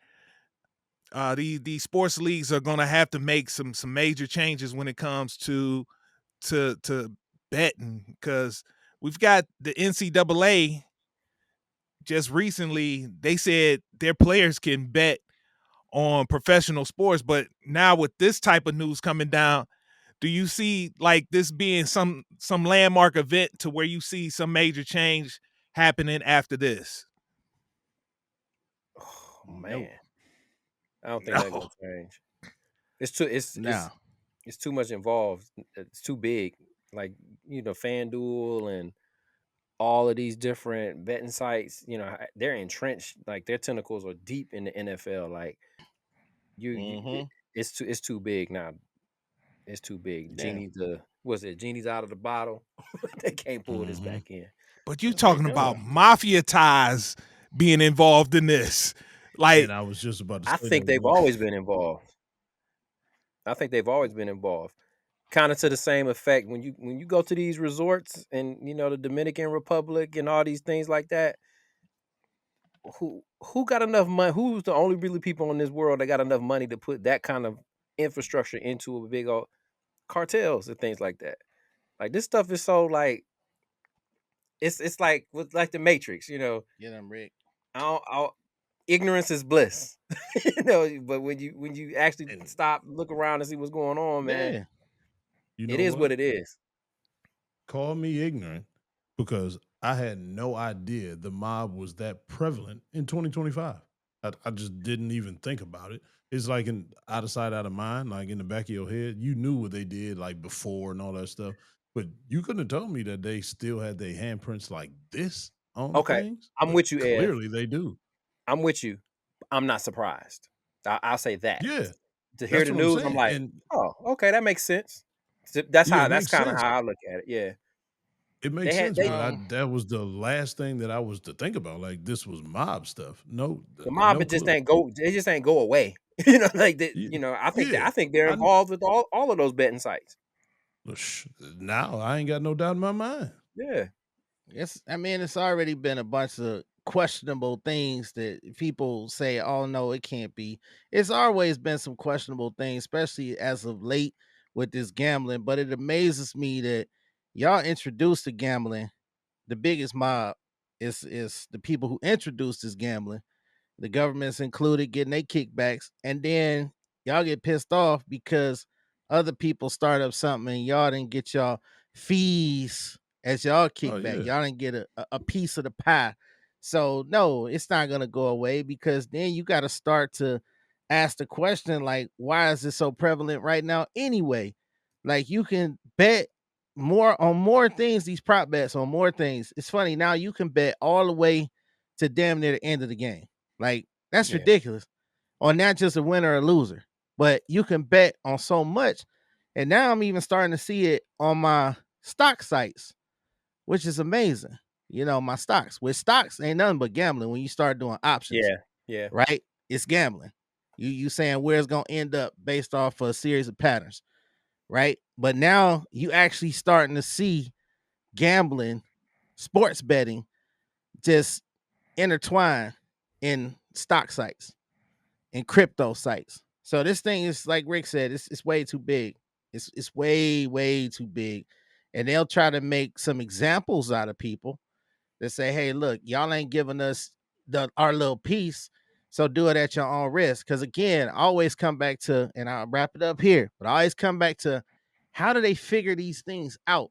these sports leagues are going to have to make some major changes when it comes to betting? Because we've got the NCAA just recently, they said their players can bet on professional sports, but now with this type of news coming down, do you see like this being some landmark event to where you see some major change happening after this? Oh man. I don't think that's gonna change. It's too much involved. It's too big. Like, FanDuel and all of these different betting sites, they're entrenched, like their tentacles are deep in the NFL. Like it's too big now. It's too big. Genie's out of the bottle. They can't pull this back in. But you talking about mafia ties being involved in this. Like, and I was just about to say I think they've always been involved. Kind of to the same effect when you go to these resorts and the Dominican Republic and all these things like that. Who got enough money? Who's the only really people in this world that got enough money to put that kind of infrastructure into a big old cartels and things like that? Like, this stuff is so like it's like with like the Matrix, Get them, Rick. Ignorance is bliss, But when you actually stop, look around, and see what's going on, man, it is what it is. Call me ignorant because I had no idea the mob was that prevalent in 2025. I just didn't even think about it. It's like out of sight, out of mind, like in the back of your head. You knew what they did like before and all that stuff, but you couldn't have told me that they still had their handprints like this on things. I'm with you, Ed. Clearly, they do. I'm with you. I'm not surprised. I'll say that. Yeah. To hear the news, I'm like, oh, okay, that makes sense. That's kind of how I look at it. Yeah. It They makes had sense, they but that was the last thing that I was to think about. Like this was mob stuff. No, the mob no it just clue. ain't go. They just ain't go away. Like that. Yeah, I yeah. think they're I involved with all of those betting sites. now I ain't got no doubt in my mind. Yeah. It's already been a bunch of questionable things that people say, oh no, it can't be. It's always been some questionable things, especially as of late with this gambling. But it amazes me that y'all introduced the gambling. The biggest mob is the people who introduced this gambling. The government's included getting their kickbacks, and then y'all get pissed off because other people start up something and y'all didn't get y'all fees as y'all Oh kickback. yeah. Y'all didn't get a piece of the pie. So no, it's not gonna go away because then you got to start to ask the question like, why is this so prevalent right now anyway? Like you can bet more on more things, these prop bets on more things. It's funny now you can bet all the way to damn near the end of the game. Like that's Yeah. ridiculous. On not just a winner or a loser, but you can bet on so much. And now I'm even starting to see it on my stock sites, which is amazing. My stocks. With stocks ain't nothing but gambling when you start doing options, Yeah. Yeah. right? It's gambling. You saying where it's gonna end up based off of a series of patterns, right? But now you actually starting to see gambling, sports betting just intertwine in stock sites and crypto sites. So this thing is like Rick said, it's way too big. It's way too big, and they'll try to make some examples out of people that say, "Hey, look, y'all ain't giving us our little piece, so do it at your own risk." Because again, I always come back to, and I'll wrap it up here, but I always come back to how do they figure these things out?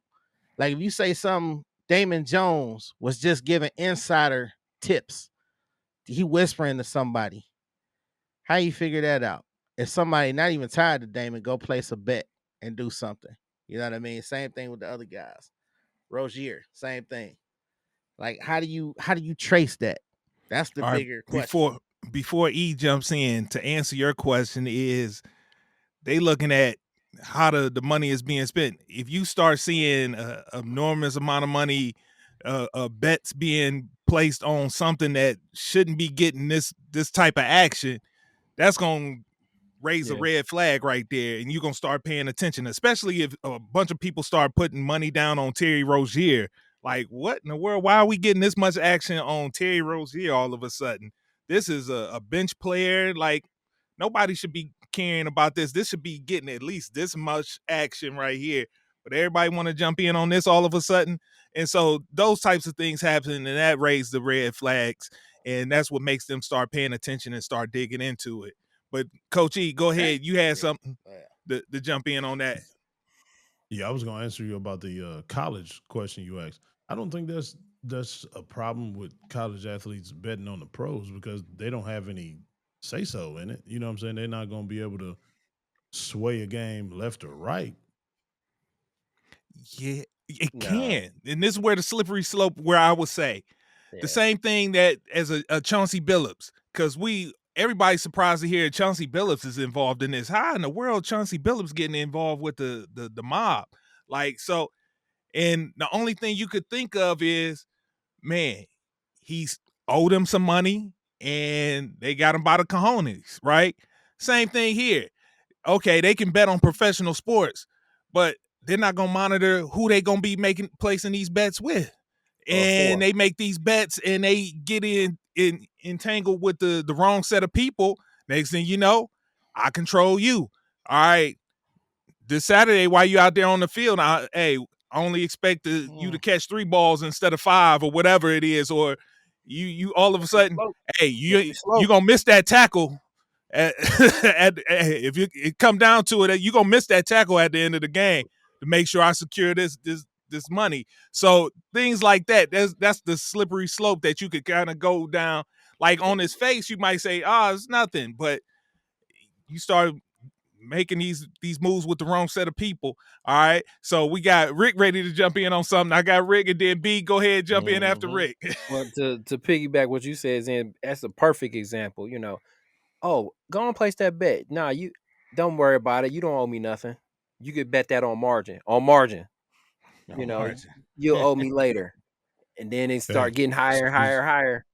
Like if you say something, Damon Jones was just giving insider tips, he whispering to somebody. How you figure that out? If somebody not even tied to Damon, go place a bet and do something. You know what I mean? Same thing with the other guys. Rozier, same thing. Like how do you trace that? That's the All right, bigger question. before E jumps in to answer your question is they looking at how the money is being spent. If you start seeing a enormous amount of money, bets being placed on something that shouldn't be getting this type of action, that's gonna raise a Yeah. red flag right there, and you're gonna start paying attention, especially if a bunch of people start putting money down on Terry Rozier. Like, what in the world? Why are we getting this much action on Terry Rozier all of a sudden? This is a bench player. Like, nobody should be caring about this. This should be getting at least this much action right here. But everybody want to jump in on this all of a sudden. And so those types of things happen, and that raised the red flags. And that's what makes them start paying attention and start digging into it. But Coach E, go ahead. You had something to jump in on that. Yeah, I was gonna answer you about the college question you asked. I don't think that's a problem with college athletes betting on the pros because they don't have any say so in it. You know what I'm saying? They're not gonna be able to sway a game left or right. Yeah, it No. can. And this is where the slippery slope, where I would say the Yeah. same thing that as a Chauncey Billups, because everybody's surprised to hear Chauncey Billups is involved in this. How in the world Chauncey Billups getting involved with the mob? Like, so, and the only thing you could think of is, man, he's owed him some money and they got him by the cojones, right? Same thing here. Okay, they can bet on professional sports, but they're not gonna monitor who they gonna be placing these bets with. And For. they make these bets and they get entangled with the wrong set of people. Next thing you know, I control you. All right, this Saturday while you out there on the field, hey, I only expect you to catch 3 balls instead of 5 or whatever it is, or you all of a sudden, hey, Slippery you slope. gonna miss that tackle. If it come down to it, you gonna miss that tackle at the end of the game to make sure I secure this money. So things like that, that's the slippery slope that you could kind of go down. Like on his face, you might say, it's nothing, but you start making these moves with the wrong set of people. All right. So we got Rick ready to jump in on something. I got Rick, and then B, go ahead, jump in after Rick. Well, to piggyback what you said, Zen, that's a perfect example. Oh, go and place that bet. Nah, you don't worry about it. You don't owe me nothing. You could bet that on margin. On margin. You know, margin. you'll owe me later, and then it start getting higher, higher.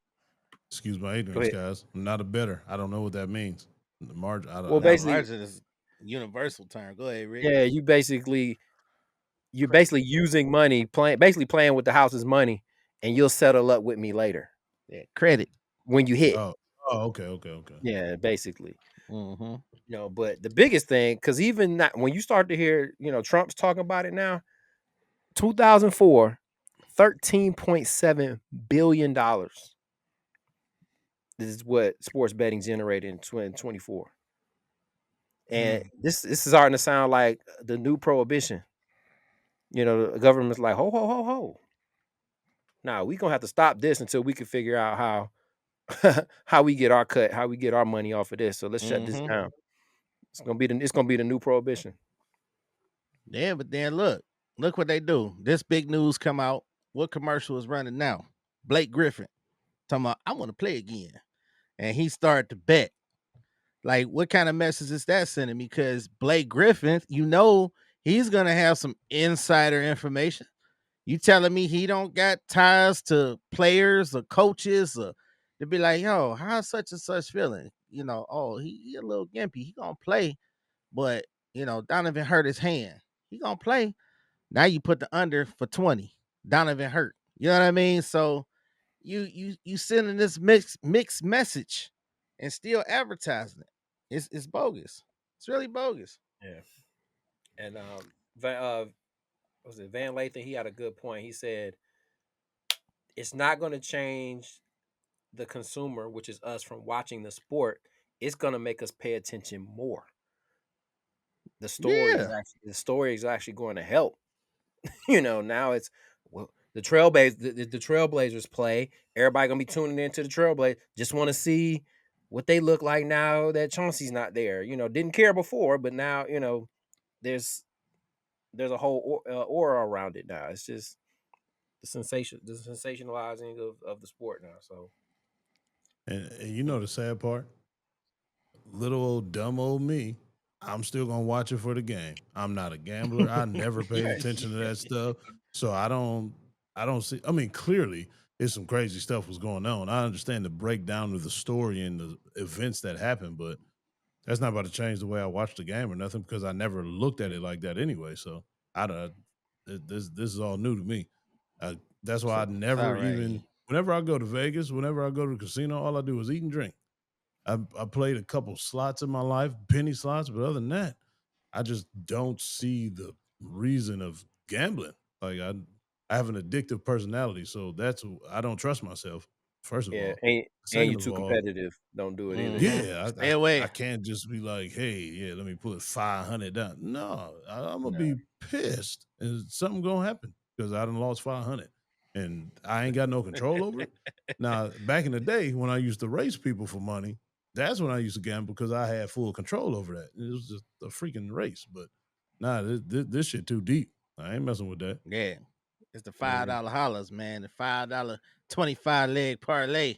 Excuse my Go ignorance, ahead. guys. I'm not a better. I don't know what that means. The margin. I Well, don't. Now basically, margin is universal term. Go ahead, Rick. yeah, you're basically using money, basically playing with the house's money, and you'll settle up with me later Yeah, credit. when you hit. Oh, okay. Yeah, basically. Mm-hmm. But the biggest thing, because even not, when you start to hear, Trump's talking about it now, 2004, $13.7 billion. This is what sports betting generated in 2024. And this is starting to sound like the new prohibition. The government's like, ho, ho, ho, ho. Now we gonna have to stop this until we can figure out how we get our cut, how we get our money off of this. So let's shut this down. It's gonna be the new prohibition. Yeah, but then look what they do. This big news come out. What commercial is running now? Blake Griffin talking about I want to play again, and he started to bet. Like, what kind of message is that sending me? Because Blake Griffin, he's gonna have some insider information. You telling me he don't got ties to players or coaches or to be like, yo, how's such and such feeling? Oh, he a little gimpy. He gonna play, but Donovan hurt his hand. He gonna play. Now you put the under for 20. Donovan hurt. You know what I mean? So you sending this mixed message and still advertising it. It's bogus. It's really bogus. Yeah. And was it Van Lathan? He had a good point. He said it's not going to change the consumer, which is us, from watching the sport. It's going to make us pay attention more. The story is actually going to help. Now it's the Trailblazers play. Everybody gonna be tuning into the Trailblazers. Just want to see what they look like now that Chauncey's not there. Didn't care before, but now there's a whole aura around it now. It's just the sensationalizing of the sport now. So, And the sad part, little old dumb old me, I'm still gonna watch it for the game. I'm not a gambler. I never paid attention to that stuff, so I don't see. I mean, clearly, it's some crazy stuff was going on. I understand the breakdown of the story and the events that happened, but that's not about to change the way I watch the game or nothing because I never looked at it like that anyway. So I don't. This is all new to me. That's why I never even. Whenever I go to Vegas, whenever I go to the casino, all I do is eat and drink. I played a couple slots in my life, penny slots, but other than that, I just don't see the reason of gambling. Like I have an addictive personality, so I don't trust myself. First of all, and second you're of too all, competitive. Don't do it either. yeah, Stay away. I can't just be like, hey, yeah, let me put 500 down. No, I'm gonna be pissed, and something gonna happen because I done lost 500, and I ain't got no control over it. Now, back in the day when I used to race people for money, that's when I used to gamble because I had full control over that. It was just a freaking race, but nah, this shit too deep. I ain't messing with that. Yeah. It's the $5 hollers, man. The $5 25 leg parlay.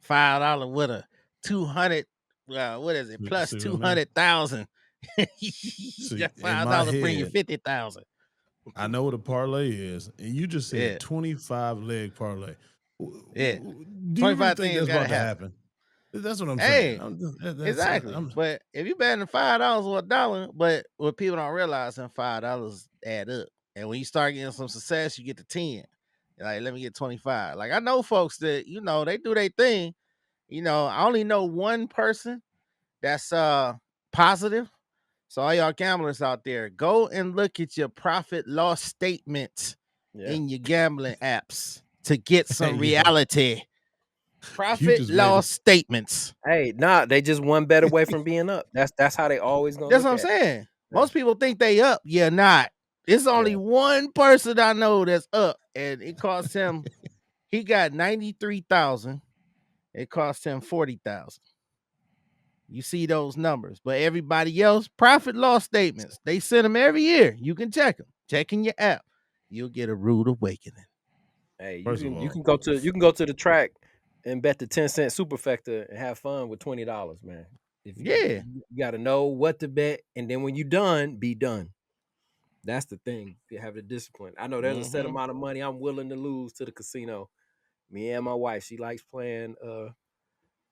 $5 with a 200. What is it? Plus See what I mean? 200,000. See, That in my $5 bring you head, 50,000. I know what a parlay is, and you just said Yeah. 25 leg parlay. Yeah. Do you 25 really think things that's gotta about to happen. happen? That's what I'm Hey, saying. exactly. But if you betting $5 or $1, but what people don't realize, them $5 add up. And when you start getting some success, you get to 10. You're like, let me get 25. Like I know folks that, they do their thing. I only know one person that's positive. So all y'all gamblers out there, go and look at your profit loss statements in your gambling apps to get some reality. Profit loss statements. Hey, they just one bet away from being up. That's how they always gonna. That's look what I'm at it. saying. Most people think they up. You're not. It's only one person I know that's up, and it cost him. He got 93,000. It cost him 40,000. You see those numbers, but everybody else profit loss statements. They send them every year. You can check them. Check in your app. You'll get a rude awakening. Hey, you all, can go to the track and bet the 10-cent superfecta and have fun with $20, man. You got to know what to bet, and then when you're done, be done. That's the thing. You have the discipline. I know there's a set amount of money I'm willing to lose to the casino. Me and my wife, she likes playing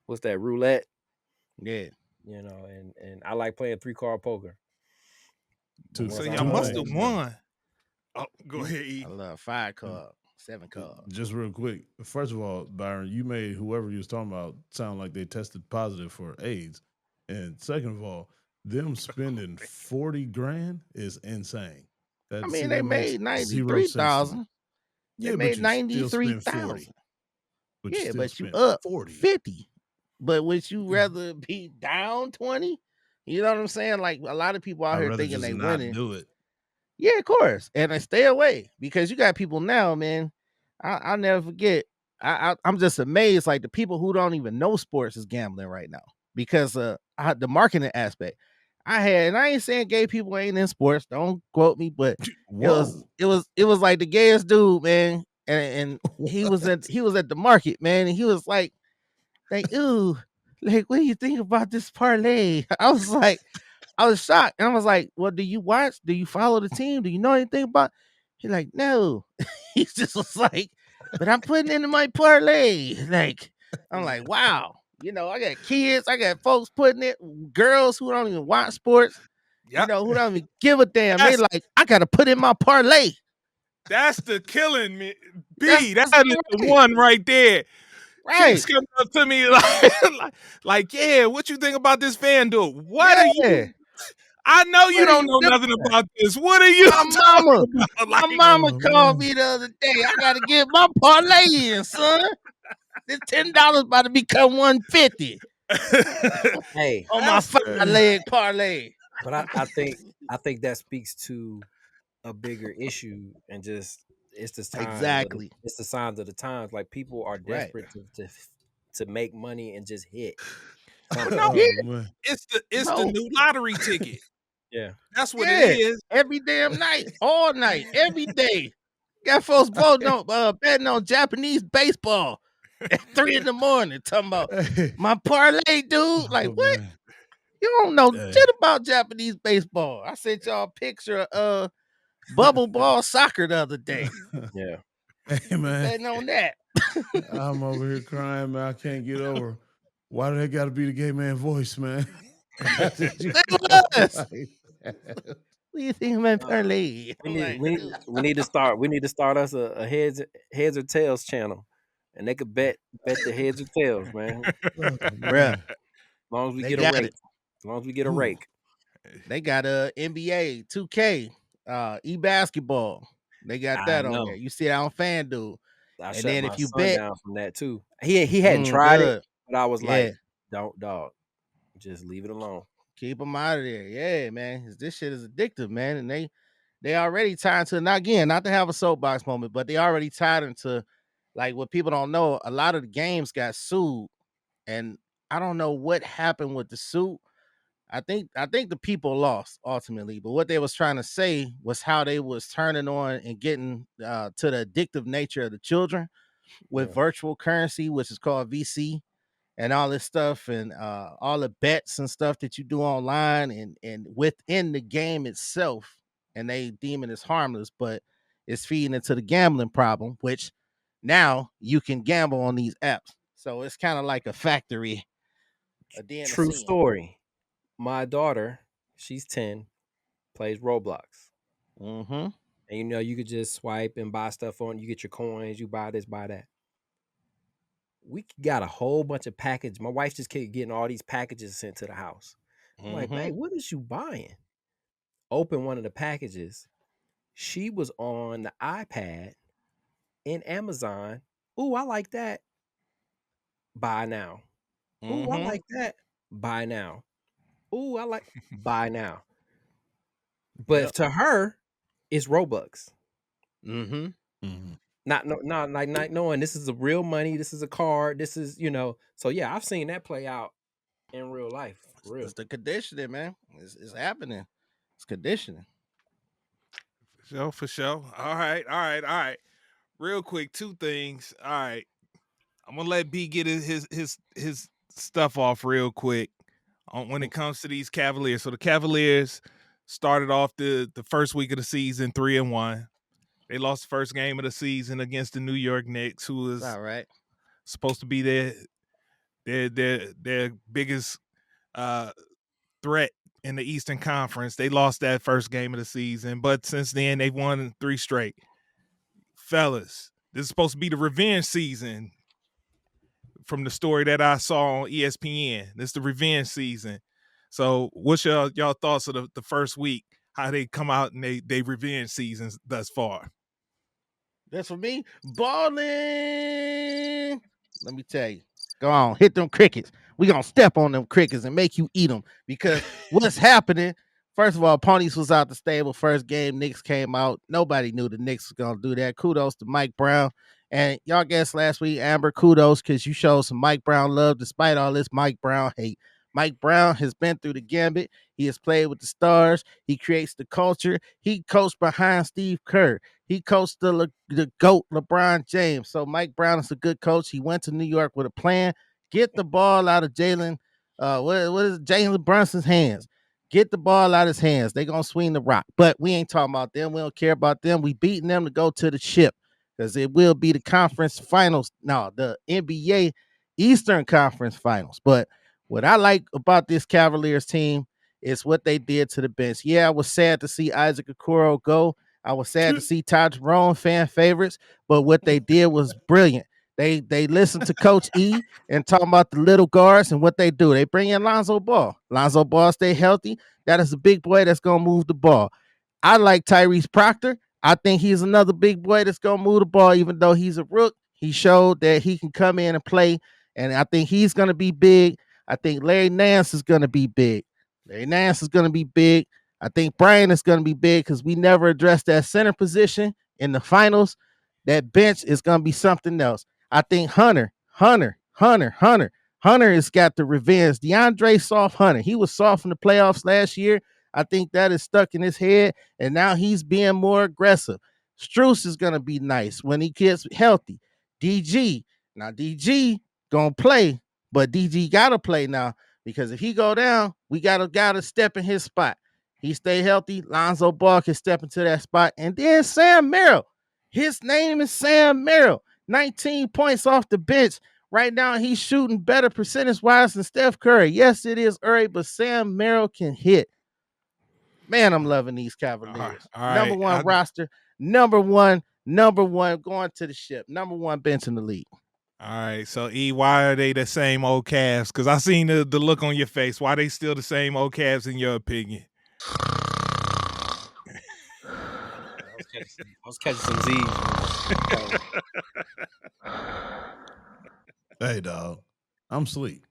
what's that, roulette? Yeah. You know, and I like playing 3-card poker. To So Once y'all I'm must done, have won. Oh, go ahead, I E. love 5 card, 7 card. Just real quick. First of all, Byron, you made whoever you was talking about sound like they tested positive for AIDS. And second of all, them spending 40 grand is insane. I That mean, they makes made zero sense to me. 93,000. They Yeah, but made you still spend 40. 93,000. But you Yeah, still but you spent up 40. 50. But would you rather be down 20? You know what I'm saying? Like a lot of people out I'd here rather thinking just they not winning. do it. Yeah, of course. And I stay away because you got people now, man. I'll never forget. I'm just amazed. Like the people who don't even know sports is gambling right now because the marketing aspect. I ain't saying gay people ain't in sports. Don't quote me, but Whoa. it was like the gayest dude, man. And he was at the market, man, and he was like, ooh, like, what do you think about this parlay? I was shocked. And I was like, well, do you watch? Do you follow the team? Do you know anything about? He's like, no. He just was like, but I'm putting into my parlay. Like, I'm like, wow. You know, I got kids, I got folks putting it, girls who don't even watch sports, you Yep. know, who don't even give a damn. They That's, like, I gotta put in my parlay. that's the killing me. That's B, that is the one right there. right. Chicks come up to me like, yeah, what you think about this FanDuel? What are Yeah. you? I know you What are don't you know doing? nothing about this. What are you My talking mama, about? my Like, mama Oh, called man. me the other day. I gotta get my parlay in, son. This $10 about to become $150 hey, on my that's 5-leg parlay. but I think that speaks to a bigger issue and just Exactly. it's the signs of the times. Like people are Right. desperate to make money and just hit no, something. Yeah. Oh, man. it's the No. new lottery ticket. Yeah. That's what it Yeah. is. Every damn night, all night, every day. Got folks voting on betting on Japanese baseball at 3 in the morning. Talking about Hey. my parlay, dude. Like, Oh, what? man. You don't know Hey. shit about Japanese baseball. I sent y'all a picture of bubble ball soccer the other day. Yeah. Hey, man. Betting on that. I'm over here crying, man. I can't get over. Why do they got to be the gay man voice, man? Why did you Say go less. like that? What do you think of my parlay? We I'm need like, we, dude. we need to start us a heads or tails channel. And they could bet the heads or tails, man. Oh, Bruh, man. As long as we they get a got rake. it. As long as we get a Ooh. rake. They got a NBA 2K, e-basketball. They got I that on know. there. You see that on FanDuel. I And shut then my if you son bet, down from that too. He hadn't tried it, good. but I was Yeah, like, don't dog. Just leave it alone. keep them out of there. Yeah, man. 'Cause this shit is addictive, man. And they already tied into, not again, not to have a soapbox moment, but they already tied into, like, what people don't know. A lot of the games got sued, and I don't know what happened with the suit. I think the people lost ultimately, but what they was trying to say was how they was turning on and getting to the addictive nature of the children with Yeah. virtual currency, which is called VC, and all this stuff, and all the bets and stuff that you do online and within the game itself, and they deem it as harmless, but it's feeding into the gambling problem, which now you can gamble on these apps. So it's kind of like a factory, a den of True sin. story. My daughter, she's 10, plays Roblox. Mm-hmm. And you know, you could just swipe and buy stuff on. You get your coins, you buy this, buy that. We got a whole bunch of packages. My wife just kept getting all these packages sent to the house. I'm like, Mm-hmm. babe, what is you buying? Open one of the packages. She was on the iPad in Amazon. Ooh, I like that. Buy now. Ooh, I Mm-hmm. like that. Buy now. Ooh, I like buy now. But Yep. to her, it's Robux. Mm-hmm. Mhm. Not knowing this is a real money, this is a card, this is, so yeah, I've seen that play out in real life. For real. It's the conditioning, man. It's happening. It's conditioning. For sure. All right. Real quick, two things. All right. I'm gonna let B get his stuff off real quick on when it comes to these Cavaliers. So the Cavaliers started off the first week of the season 3-1. They lost the first game of the season against the New York Knicks, who was All right. supposed to be their biggest threat in the Eastern Conference. They lost that first game of the season, but since then they've won 3 straight. Fellas, this is supposed to be the revenge season from the story that I saw on ESPN. This is the revenge season. So what's y'all thoughts of the first week, how they come out and they revenge seasons thus far? That's for me. Balling. Let me tell you. Go on, hit them crickets. We gonna step on them crickets and make you eat them because what's happening? First of all, Ponies was out the stable. First game, Knicks came out. Nobody knew the Knicks was gonna do that. Kudos to Mike Brown. And y'all guessed last week, Amber, kudos because you showed some Mike Brown love despite all this Mike Brown hate. Mike Brown has been through the gambit. He has played with the stars. He creates the culture. He coached behind Steve Kerr. He coached the GOAT, LeBron James. So Mike Brown is a good coach. He went to New York with a plan. Get the ball out of Jalen. What is it? Jalen Brunson's hands. Get the ball out of his hands. They're going to swing the rock. But we ain't talking about them. We don't care about them. We beating them to go to the ship because it will be the conference finals. No, the NBA Eastern Conference Finals. But what I like about this Cavaliers team is what they did to the bench. Yeah, I was sad to see Isaac Okoro go. I was sad to see Todd Jerome, fan favorites, but what they did was brilliant. They listened to Coach E and talking about the little guards and what they do. They bring in Lonzo Ball. Lonzo Ball stay healthy. That is a big boy that's going to move the ball. I like Tyrese Proctor. I think he's another big boy that's going to move the ball, even though he's a rook. He showed that he can come in and play, and I think he's going to be big. I think Larry Nance is going to be big. Larry Nance is going to be big. I think Brian is going to be big because we never addressed that center position in the finals. That bench is going to be something else. I think Hunter has got the revenge. DeAndre soft Hunter. He was soft in the playoffs last year. I think that is stuck in his head, and now he's being more aggressive. Strus is going to be nice when he gets healthy. DG. Now, DG going to play, but DG got to play now because if he go down, we got to step in his spot. He stay healthy. Lonzo Ball can step into that spot. And then Sam Merrill. His name is Sam Merrill. 19 points off the bench. Right now, he's shooting better percentage-wise than Steph Curry. Yes, it is early, but Sam Merrill can hit. Man, I'm loving these Cavaliers. All right. Number one roster. Number one going to the ship. Number one bench in the league. All right, so E, why are they the same old Cavs? Because I seen the look on your face. Why are they still the same old Cavs in your opinion? I was catching some Z's. Hey, dog, I'm asleep.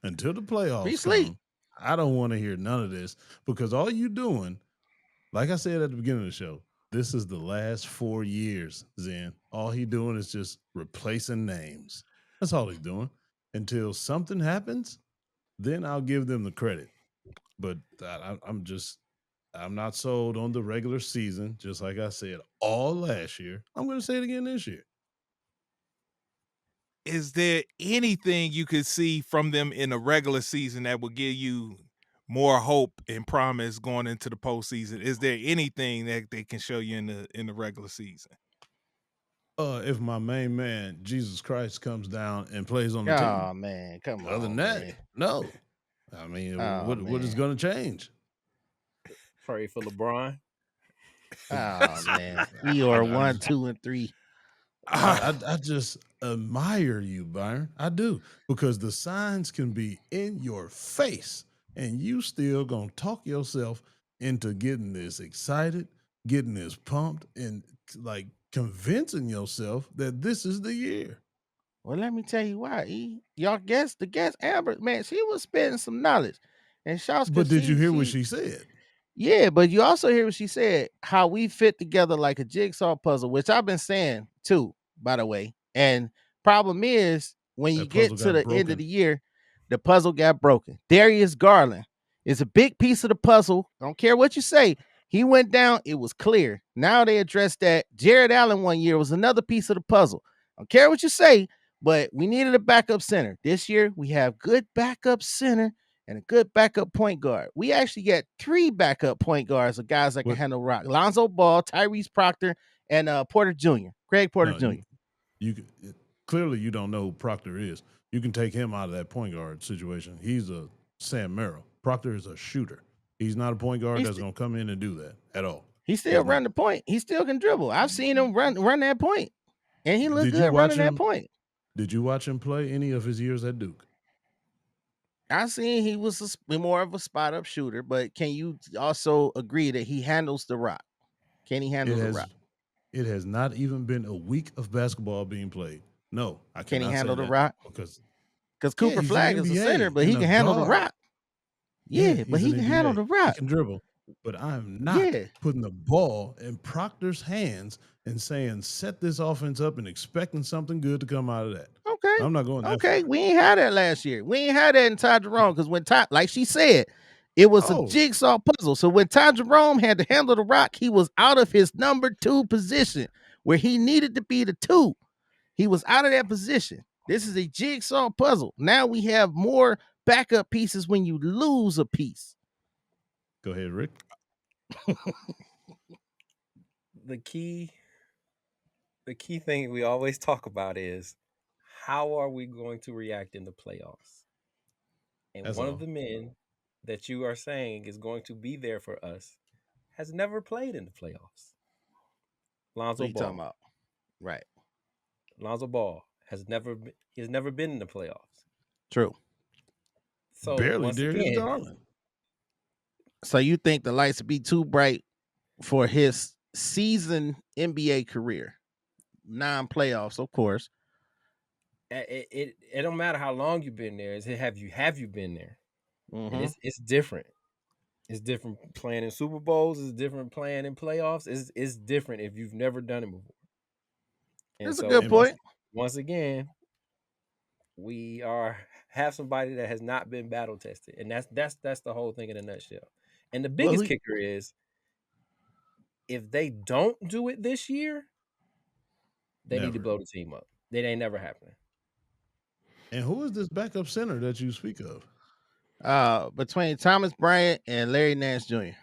Until the playoffs Be asleep. come, I don't want to hear none of this because all you doing, like I said at the beginning of the show, this is the last 4 years, Zen. All he doing is just replacing names. That's all he's doing. Until something happens, then I'll give them the credit. But I'm not sold on the regular season, just like I said all last year. I'm going to say it again this year. Is there anything you could see from them in the regular season that would give you more hope and promise going into the postseason? Is there anything that they can show you in the regular season? If my main man, Jesus Christ, comes down and plays on the team. Oh, man. Come on. Other than that, man. no. I mean, what is going to change? Pray for LeBron. Oh, man. We are 1, 2, and 3. I just admire you, Byron. I do, because the signs can be in your face, and you still gonna talk yourself into getting this excited, getting this pumped, and like convincing yourself that this is the year. Well, let me tell you why. Y'all guessed the guest Amber, man, she was spitting some knowledge. And Shouts, But did you hear what she said? Yeah, but you also hear what she said, how we fit together like a jigsaw puzzle, which I've been saying too, by the way. And problem is, when you get to the end of the year, the puzzle got broken. Darius Garland is a big piece of the puzzle. Don't care what you say. He went down. It was clear. Now they addressed that. Jared Allen 1 year was another piece of the puzzle. Don't care what you say, but we needed a backup center. This year, we have good backup center. and a good backup point guard. We actually got 3 backup point guards of guys that can handle rock. Lonzo Ball, Tyrese Proctor, and Porter Jr., Craig Porter Jr. You clearly you don't know who Proctor is. You can take him out of that point guard situation. He's a Sam Merrill. Proctor is a shooter. He's not a point guard that's going to come in and do that at all. He still run the point. He still can dribble. I've seen him run that point, and he looked good running that point. Did you watch him play any of his years at Duke? I seen he was more of a spot up shooter, but can you also agree that he handles the rock? Can he handle the rock? It has not even been a week of basketball being played. No, I cannot. Can he handle say the that rock? Because Cooper Flag is a center, but he can handle the rock. Yeah, but he can handle the rock. He can dribble. But I'm not putting the ball in Proctor's hands and saying, set this offense up and expecting something good to come out of that. Okay. I'm not going that Okay, far. we ain't had that last year. We ain't had that in Ty Jerome because when Ty, like she said, it was a jigsaw puzzle. So when Ty Jerome had to handle the rock, he was out of his number 2 position where he needed to be the 2. He was out of that position. This is a jigsaw puzzle. Now we have more backup pieces when you lose a piece. Go ahead, Rick. The key thing we always talk about is how are we going to react in the playoffs? And That's one all. of the men that you are saying is going to be there for us has never played in the playoffs. Lonzo Ball. Talking about? Right. Lonzo Ball has never been in the playoffs. True. So barely Darius Garland. So you think the lights would be too bright for his season NBA career? Non-playoffs, of course. It don't matter how long you've been there. It's have you been there? Mm-hmm. It's different. It's different playing in Super Bowls. It's different playing in playoffs. It's different if you've never done it before. That's a good point. Once again, we have somebody that has not been battle tested, and that's the whole thing in a nutshell. And the biggest kicker is if they don't do it this year, they need to blow the team up. That ain't never happening. And who is this backup center that you speak of? Between Thomas Bryant and Larry Nance Jr. Do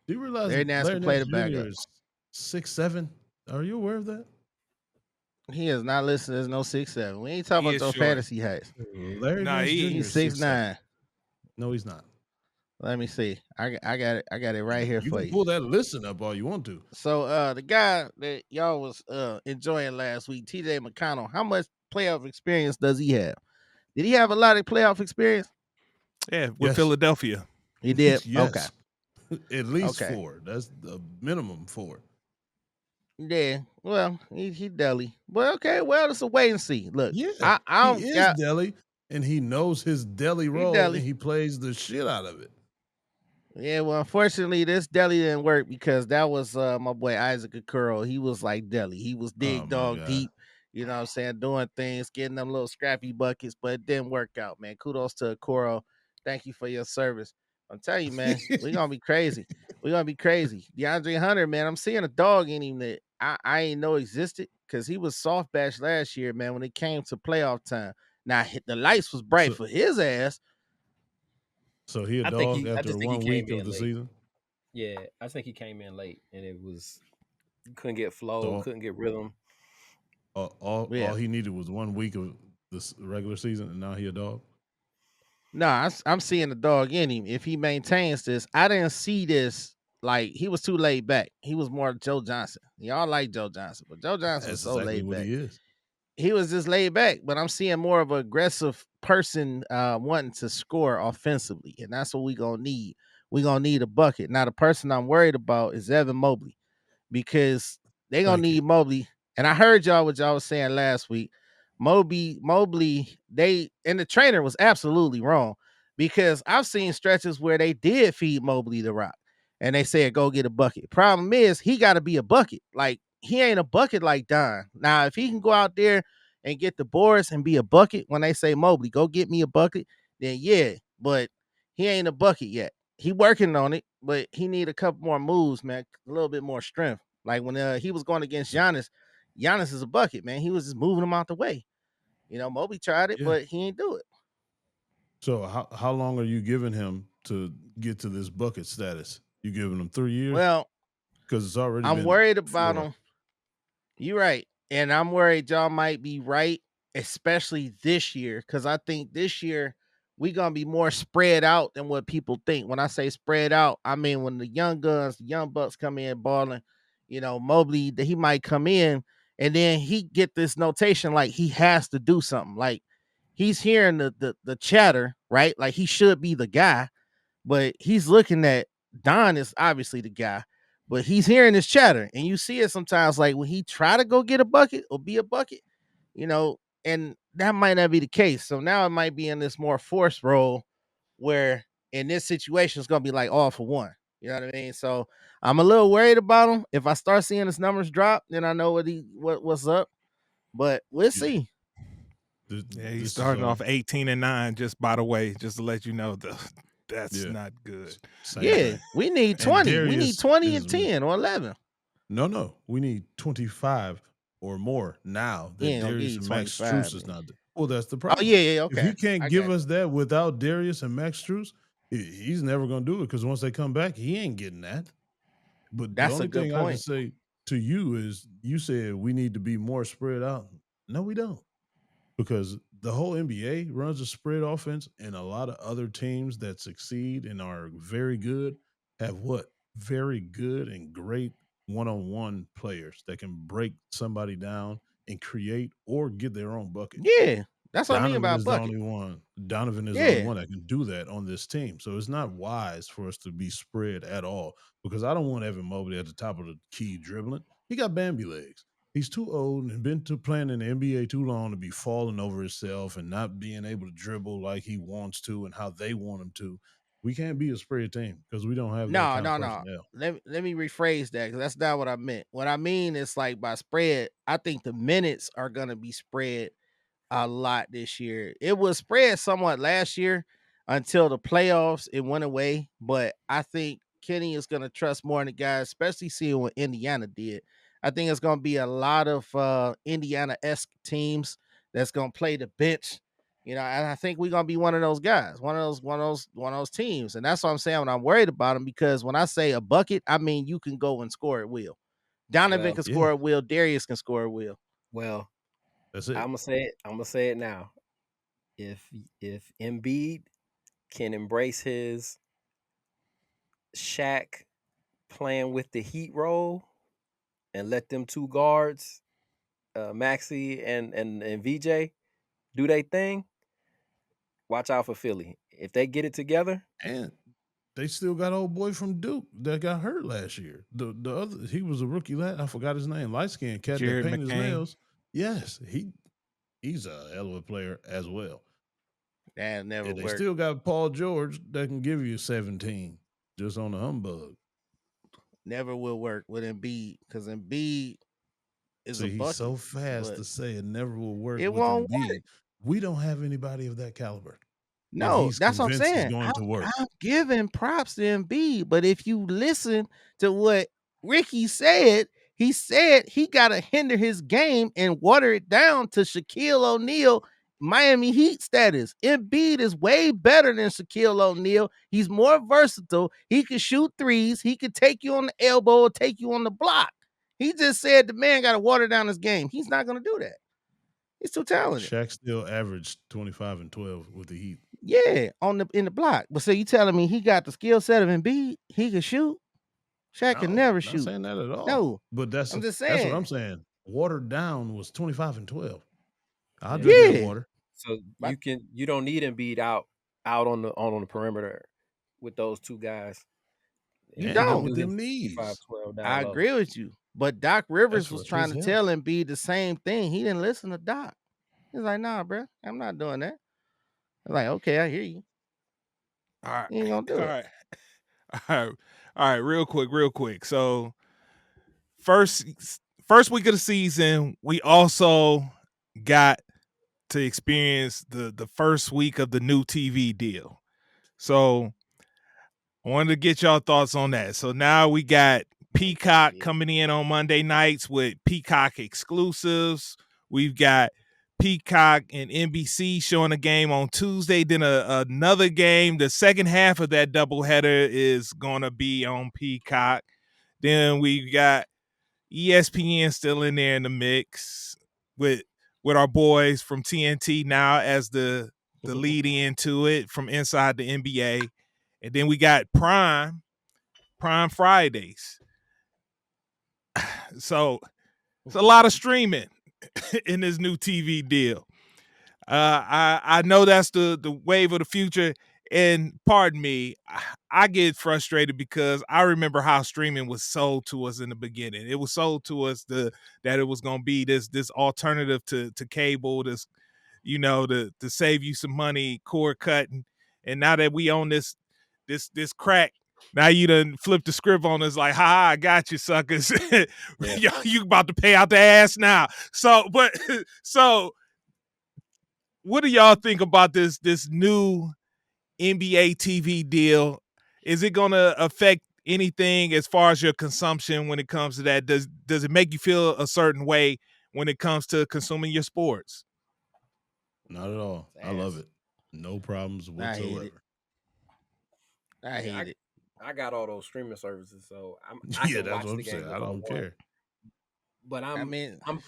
you realize Larry Nance can play the backup? Is 6'7"? Are you aware of that? He is not listed as no 6'7". We ain't talking about those fantasy heights. Larry Nance Jr. He's 6'9". No, he's not. Let me see. I got it right here for you. You can pull that listen up all you want to. So the guy that y'all was enjoying last week, TJ McConnell, how much playoff experience does he have? Did he have a lot of playoff experience? Yeah, with Philadelphia. He did? Yes. Okay. At least 4. That's the minimum 4. Yeah, well, he deli. Well, okay, well, it's a wait and see. Look, he is deli, and he knows his deli role, and he plays the shit out of it. Yeah, well, unfortunately, this deli didn't work because that was my boy Isaac Okoro. He was like deli. He was dig dog deep, you know what I'm saying, doing things, getting them little scrappy buckets, but it didn't work out, man. Kudos to Okoro. Thank you for your service. I'm telling you, man, we're going to be crazy. We're going to be crazy. DeAndre Hunter, man, I'm seeing a dog in him that I ain't know existed because he was soft bashed last year, man, when it came to playoff time. Now, the lights was bright for his ass. So he a dog after 1 week of the season? Yeah, I think he came in late, and it was couldn't get flow, couldn't get rhythm. All he needed was 1 week of this regular season, and now he a dog? No, I'm seeing the dog in him. If he maintains this, I didn't see this. Like, he was too laid back. He was more Joe Johnson. Y'all like Joe Johnson, but Joe Johnson was so laid back. He is. He was just laid back, but I'm seeing more of an aggressive person wanting to score offensively, and that's what we're going to need. We're going to need a bucket. Now, the person I'm worried about is Evan Mobley because they're going to need Mobley. And I heard what y'all was saying last week. Mobley, and the trainer was absolutely wrong because I've seen stretches where they did feed Mobley the rock, and they said, go get a bucket. Problem is, he got to be a bucket. Like, he ain't a bucket like Don. Now, if he can go out there and get the boards and be a bucket when they say, Mobley, go get me a bucket, then yeah, but he ain't a bucket yet. He working on it, but he need a couple more moves, man, a little bit more strength. Like when he was going against Giannis is a bucket, man. He was just moving him out the way. You know, Mobley tried it, but he ain't do it. So how long are you giving him to get to this bucket status? You giving him 3 years? Well, Because it's already I'm been worried about 4. him. You're right. And I'm worried y'all might be right, especially this year, because I think this year we're going to be more spread out than what people think. When I say spread out, I mean when the young guns, the young bucks come in balling, Mobley, he might come in and then he get this notation like he has to do something. Like he's hearing the chatter, right? Like he should be the guy, but he's looking at Don is obviously the guy, but he's hearing this chatter, and you see it sometimes, like when he try to go get a bucket or be a bucket, and that might not be the case. So now it might be in this more forced role where in this situation it's gonna be like all for one. You know what I mean? So I'm a little worried about him. If I start seeing his numbers drop, then I know what's up. But we'll see. Yeah, he's starting off 18-9. Just by the way, just to let you know, that's not good. Yeah, we need 20. We need 20 and 10 or 11. No, we need 25 or more now that Darius and Max Strus is not there. Well, that's the problem. Oh, yeah, okay. If he can't give us that without Darius and Max Strus, he's never going to do it because once they come back, he ain't getting that. But that's the only a good thing point. I can say to you is you said we need to be more spread out. No, we don't. Because the whole NBA runs a spread offense, and a lot of other teams that succeed and are very good have what? Very good and great one-on-one players that can break somebody down and create or get their own bucket. Yeah, that's what I mean Donovan about is the bucket. only one. Donovan is the only one that can do that on this team. So it's not wise for us to be spread at all because I don't want Evan Mobley at the top of the key dribbling. He got Bambi legs. He's too old and been to playing in the NBA too long to be falling over himself and not being able to dribble like he wants to and how they want him to. We can't be a spread team because we don't have that kind of personnel. Let me rephrase that because that's not what I meant. What I mean is like by spread, I think the minutes are gonna be spread a lot this year. It was spread somewhat last year until the playoffs. It went away, but I think Kenny is going to trust more in the guys, especially seeing what Indiana did. I think it's going to be a lot of Indiana-esque teams that's going to play the bench. And I think we're going to be one of those guys, one of those teams. And that's what I'm saying when I'm worried about them, because when I say a bucket, I mean you can go and score at will. Donovan can score at will. Darius can score at will. Well, that's it. I'm gonna say it now. If Embiid can embrace his Shaq playing with the Heat role and let them two guards, Maxey and VJ, do their thing, watch out for Philly. If they get it together, and they still got old boy from Duke that got hurt last year. The other he was a rookie. I forgot his name. Light skinned cat Jared that painted his McCain. nails. Yes, he's a hell of a player as well. That never They worked. still got Paul George that can give you 17 just on the humbug. Never will work with Embiid because Embiid is a bucket. He's so fast to say it never will work. It with won't Embiid. work. We don't have anybody of that caliber. No, that's what I'm saying. It's going to work. I'm giving props to Embiid, but if you listen to what Ricky said, he said he got to hinder his game and water it down to Shaquille O'Neal Miami Heat status. Embiid is way better than Shaquille O'Neal. He's more versatile. He can shoot threes. He can take you on the elbow or take you on the block. He just said the man got to water down his game. He's not going to do that. He's too talented. Shaq still averaged 25 and 12 with the Heat. Yeah, in the block. But so you telling me he got the skill set of Embiid? He can shoot? Shaq can never shoot. I'm not saying that at all. No. But I'm just saying. That's what I'm saying. Watered down was 25 and 12. I'll drink that water. So you don't need Embiid out on the perimeter with those two guys. You don't with them knees. 5-12 down I low. agree with you. But Doc Rivers was trying to tell Embiid the same thing. He didn't listen to Doc. He's like, nah, bro, I'm not doing that. I'm like, okay, I hear you. All right. You ain't gonna do it. All right. Real quick. So first week of the season, we also got to experience the first week of the new TV deal. So I wanted to get y'all thoughts on that. So now we got Peacock coming in on Monday nights with Peacock exclusives. We've got Peacock and NBC showing a game on Tuesday. Then another game. The second half of that doubleheader is gonna be on Peacock. Then we got ESPN still in there in the mix with our boys from TNT now as the lead into it from inside the NBA. And then we got Prime Fridays. So it's a lot of streaming in this new TV deal. I know that's the wave of the future. And pardon me, I get frustrated because I remember how streaming was sold to us in the beginning. It was sold to us that it was going to be this alternative to cable, this, to save you some money, cord cutting. And now that we own this crack, now you done flip the script on us like, ha, I got you, suckers. You about to pay out the ass now. So what do y'all think about this new NBA TV deal? Is it going to affect anything as far as your consumption when it comes to that? Does it make you feel a certain way when it comes to consuming your sports? Not at all. I love it. No problems whatsoever. I hate it. I got all those streaming services, so I can watch the game. I don't care. But I'm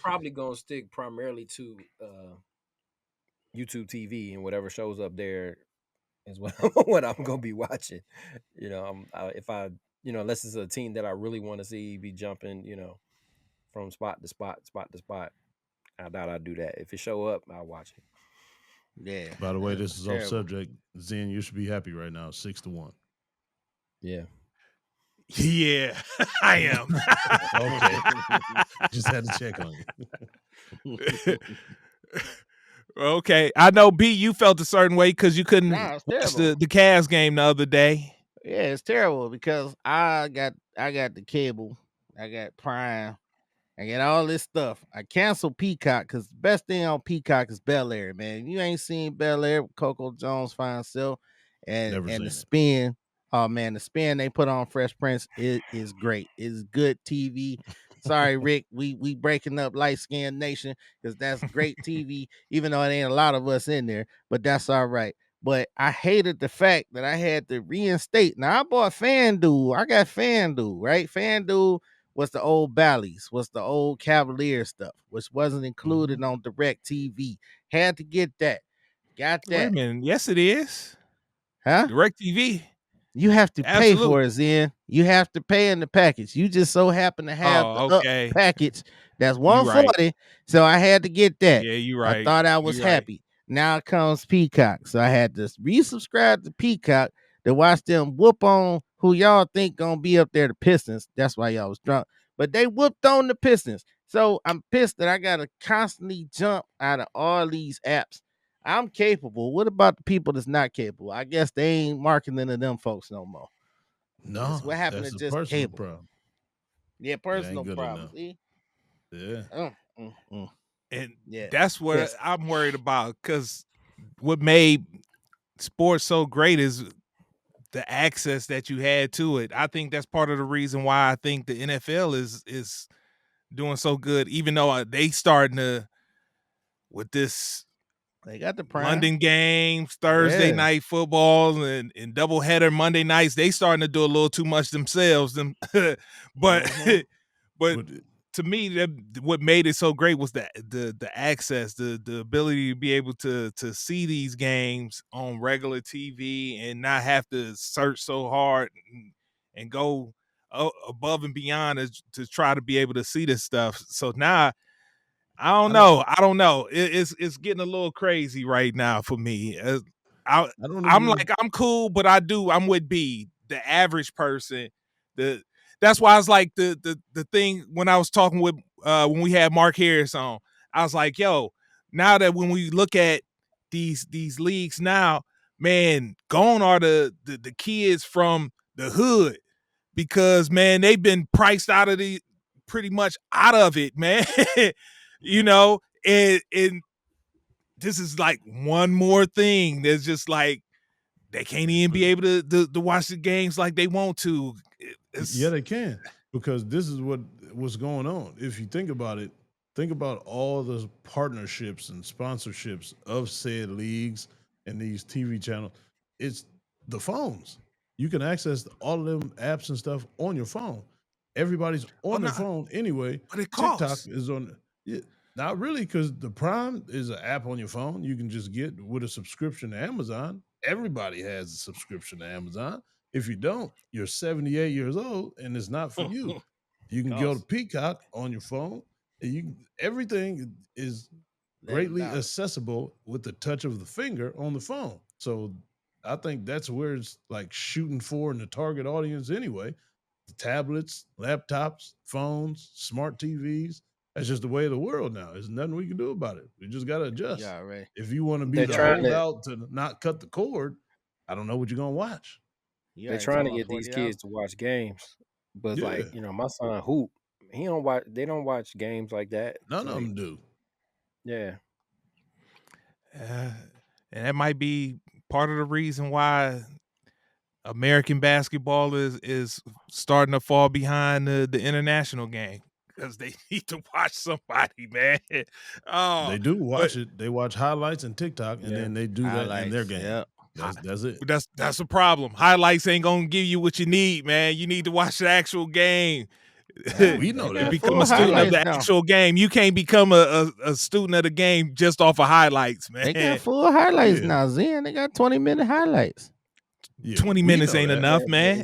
probably gonna stick primarily to YouTube TV, and whatever shows up there is what I'm gonna be watching. Unless it's a team that I really want to see be jumping, from spot to spot. I doubt I'd do that. If it show up, I'll watch it. Yeah. By the way, this is off subject. Zen, you should be happy right now. 6-1. Yeah. Yeah, I am. Okay. Just had to check on you. Okay. I know, B, you felt a certain way because you couldn't watch the Cavs game the other day. Yeah, it's terrible because I got the cable. I got Prime. I get all this stuff. I canceled Peacock because the best thing on Peacock is Bel Air, man. You ain't seen Bel Air with Coco Jones' fine self. And the spin. Oh man, the spin they put on Fresh Prince is great. It's good TV. Sorry, Rick, we breaking up Light Skin Nation because that's great TV, even though it ain't a lot of us in there, but that's all right. But I hated the fact that I had to reinstate. Now I bought FanDuel. I got FanDuel, right? FanDuel was the old Bally's, was the old Cavalier stuff, which wasn't included on Direct TV. Had to get that. Got that. Wait a minute. Yes, it is. Huh? Direct TV. You have to pay for it, Zen. You have to pay in the package. You just so happen to have the package that's $140. Right. So I had to get that. Yeah, you're right. I thought I was happy. Right. Now comes Peacock. So I had to resubscribe to Peacock to watch them whoop on who y'all think gonna be up there, the Pistons. That's why y'all was drunk. But they whooped on the Pistons. So I'm pissed that I gotta constantly jump out of all these apps. I'm capable. What about the people that's not capable? I guess they ain't marketing to them folks no more. No, that's what happened to just cable problem. Yeah, personal problem. See? Yeah. And that's what I'm worried about, because what made sports so great is the access that you had to it. I think that's part of the reason why I think the NFL is doing so good, even though they starting to with this. They got the Prime. London games, Thursday night football, and doubleheader Monday nights. They starting to do a little too much themselves. But to me, what made it so great was the access, the ability to be able to see these games on regular TV and not have to search so hard and go above and beyond to try to be able to see this stuff. So now, I don't know. It's getting a little crazy right now for me. I'm cool, but I'm with B, the average person. That's why I was like the thing when I was talking with when we had Mark Harris on. I was like, yo, now that when we look at these leagues now, man, gone are the kids from the hood, because man, they've been priced out of pretty much out of it, man. And this is like one more thing. There's just like they can't even be able to watch the games like they want to. Yeah, they can, because this is what's going on. If you think about it, 100% of the time, the games are on TV. But the games are on TV, and the games are on TV. Think about all the partnerships and sponsorships of said leagues and these TV channels. It's the phones. You can access all of them apps and stuff on your phone. Everybody's Oh, on their no, phone anyway. but it TikTok costs. is on. Yeah, not really, because the Prime is an app on your phone you can just get with a subscription to Amazon. Everybody has a subscription to Amazon. If you don't, you're 78 years old and it's not for you. You can go to Cost Peacock on your phone, and everything is greatly $11. accessible with the touch of the finger on the phone. So I think that's where it's like shooting for in the target audience anyway. The tablets, laptops, phones, smart TVs. That's just the way of the world now. There's nothing we can do about it. We just got to adjust. Yeah, right. If you want to be They're the trying to holdout to not cut the cord, I don't know what you're gonna watch. You they're already trying talking to about get these $40. kids to watch games, but Yeah, like my son Hoop, he don't watch. They don't watch games like that. none of Like them do. yeah, And that might be part of the reason why American basketball is starting to fall behind the international game, because they need to watch somebody, man. Oh, They do but watch it. They watch highlights and TikTok, and yeah. then they do that in their Highlights. game. Yep. That's it. that's a problem. Highlights ain't gonna give you what you need, man. You need to watch the actual game. We know They And got that. become a full student of highlights the now. actual game. You can't become a student of the game just off of highlights, They got man. full highlights Yeah, now, Zen. They got 20-minute highlights. yeah, 20 we minutes know ain't that. enough, Yeah, but man.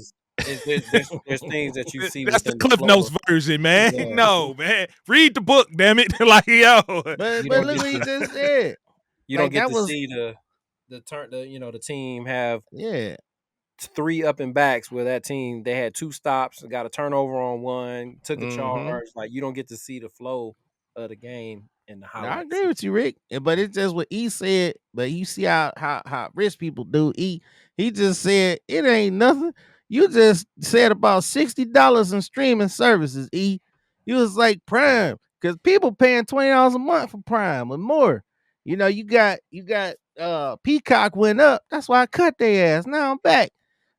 there's things that you see That's the within the Cliff flow. Notes version, man. Yeah, No, man. Read the book, damn it. Like, yo. But you but don't look get what he to just said. you don't Like get that to was see the team have yeah. 3 up and backs where that team they had 2 stops, got a turnover on one, took a Mm-hmm. charge. Like you don't get to see the flow of the game in the No, I highlights. agree with you, Rick. But it's just what E said. But you see how rich people do. He just said it ain't nothing. You just said about $60 in streaming services. You was like Prime, because people paying $20 a month for Prime and more. You got Peacock went up. That's why I cut their ass. Now I'm back.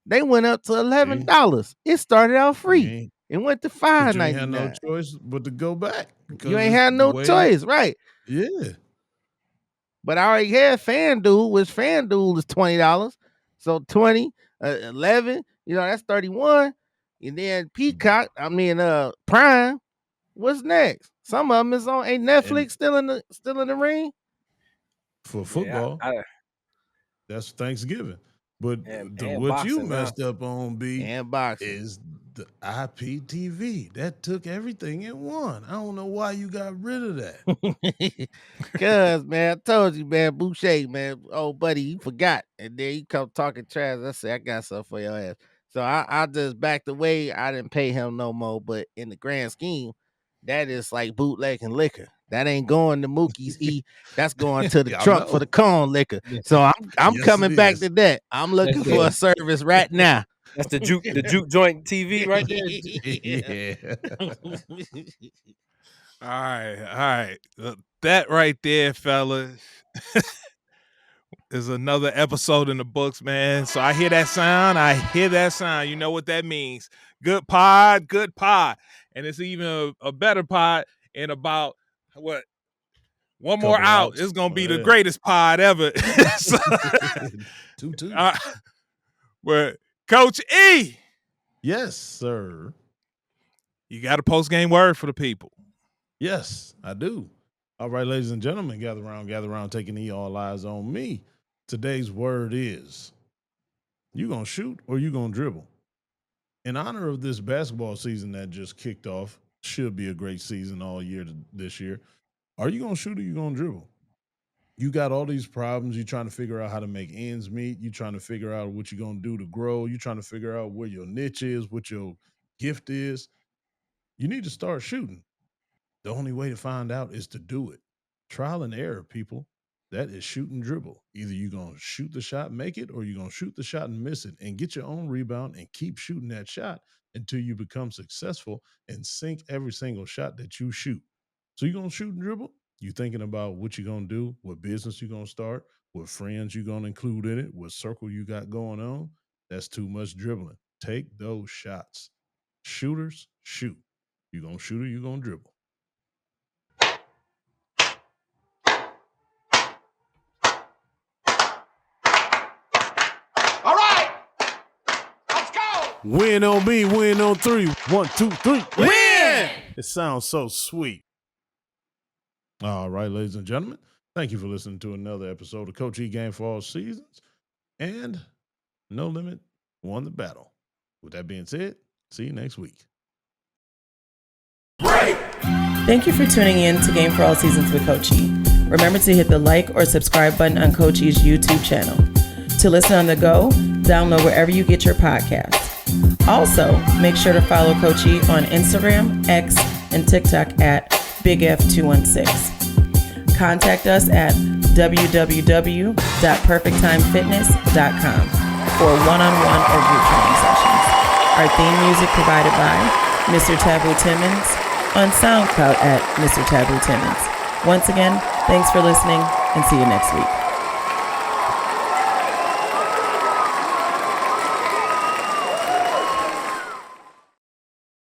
They went up to See, $11. It started out you free. ain't, It went to but five you ain't ninety had no nine. choice but to go back You because ain't it's had the no way. choice, right? Yeah, But I already had FanDuel, which FanDuel is $20. So 20, 11, that's 31. And then Peacock, Prime. What's next? Some of them is on. Ain't and Netflix still in the ring? for Yeah, football, I that's Thanksgiving. But and what you boxing now. messed up on, B, And boxing. is the IPTV. That took everything in one. I don't know why you got rid of that. Cause man, I told you, man, Boucher, man, oh buddy, you forgot. And then you come talking trash. I say I got something for your ass. So I just backed away. I didn't pay him no more. But in the grand scheme, that is like bootlegging liquor. That ain't going to Mookie's E. That's going to the Yeah, I trunk for the know. corn liquor. So I'm Yes, it coming back to is. that. I'm That's looking for a the service right now. that's the juke joint TV right there. Yeah. Yeah. All right. That right there, fellas, is another episode in the books, man. So I hear that sound. You know what that means. Good pod. And it's even a better pod in about what? One more Couple out. outs. It's gonna be the Yeah. greatest pod ever. So, 2-2. but Coach E, Yes, sir. you got a post game word for the people. Yes, I do. All right, ladies and gentlemen, gather around, taking all eyes on me. Today's word is you gonna shoot or you gonna dribble. In honor of this basketball season that just kicked off, should be a great season all year this year. Are you gonna shoot or you gonna dribble? You got all these problems. You're trying to figure out how to make ends meet. You're trying to figure out what you're gonna do to grow. You're trying to figure out where your niche is, what your gift is. You need to start shooting. The only way to find out is to do it. Trial and error, people. That is shoot and dribble. Either you're going to shoot the shot, make it, or you're going to shoot the shot and miss it and get your own rebound and keep shooting that shot until you become successful and sink every single shot that you shoot. So you're going to shoot and dribble? You thinking about what you're going to do, what business you're going to start, what friends you're going to include in it, what circle you got going on? That's too much dribbling. Take those shots. Shooters, shoot. You're going to shoot or you're going to dribble. Win on me, win on 3. 1, 2, 3. Win! It sounds so sweet. All right, ladies and gentlemen, thank you for listening to another episode of Coach E Game for All Seasons. And No Limit won the battle. With that being said, see you next week. Thank you for tuning in to Game for All Seasons with Coach E. Remember to hit the like or subscribe button on Coach E's YouTube channel. To listen on the go, download wherever you get your podcasts. Also, make sure to follow Coach E on Instagram, X, and TikTok at BigF216. Contact us at www.perfecttimefitness.com for one-on-one or group training sessions. Our theme music provided by Mr. Taboo Timmons on SoundCloud at Mr. Taboo Timmons. Once again, thanks for listening and see you next week.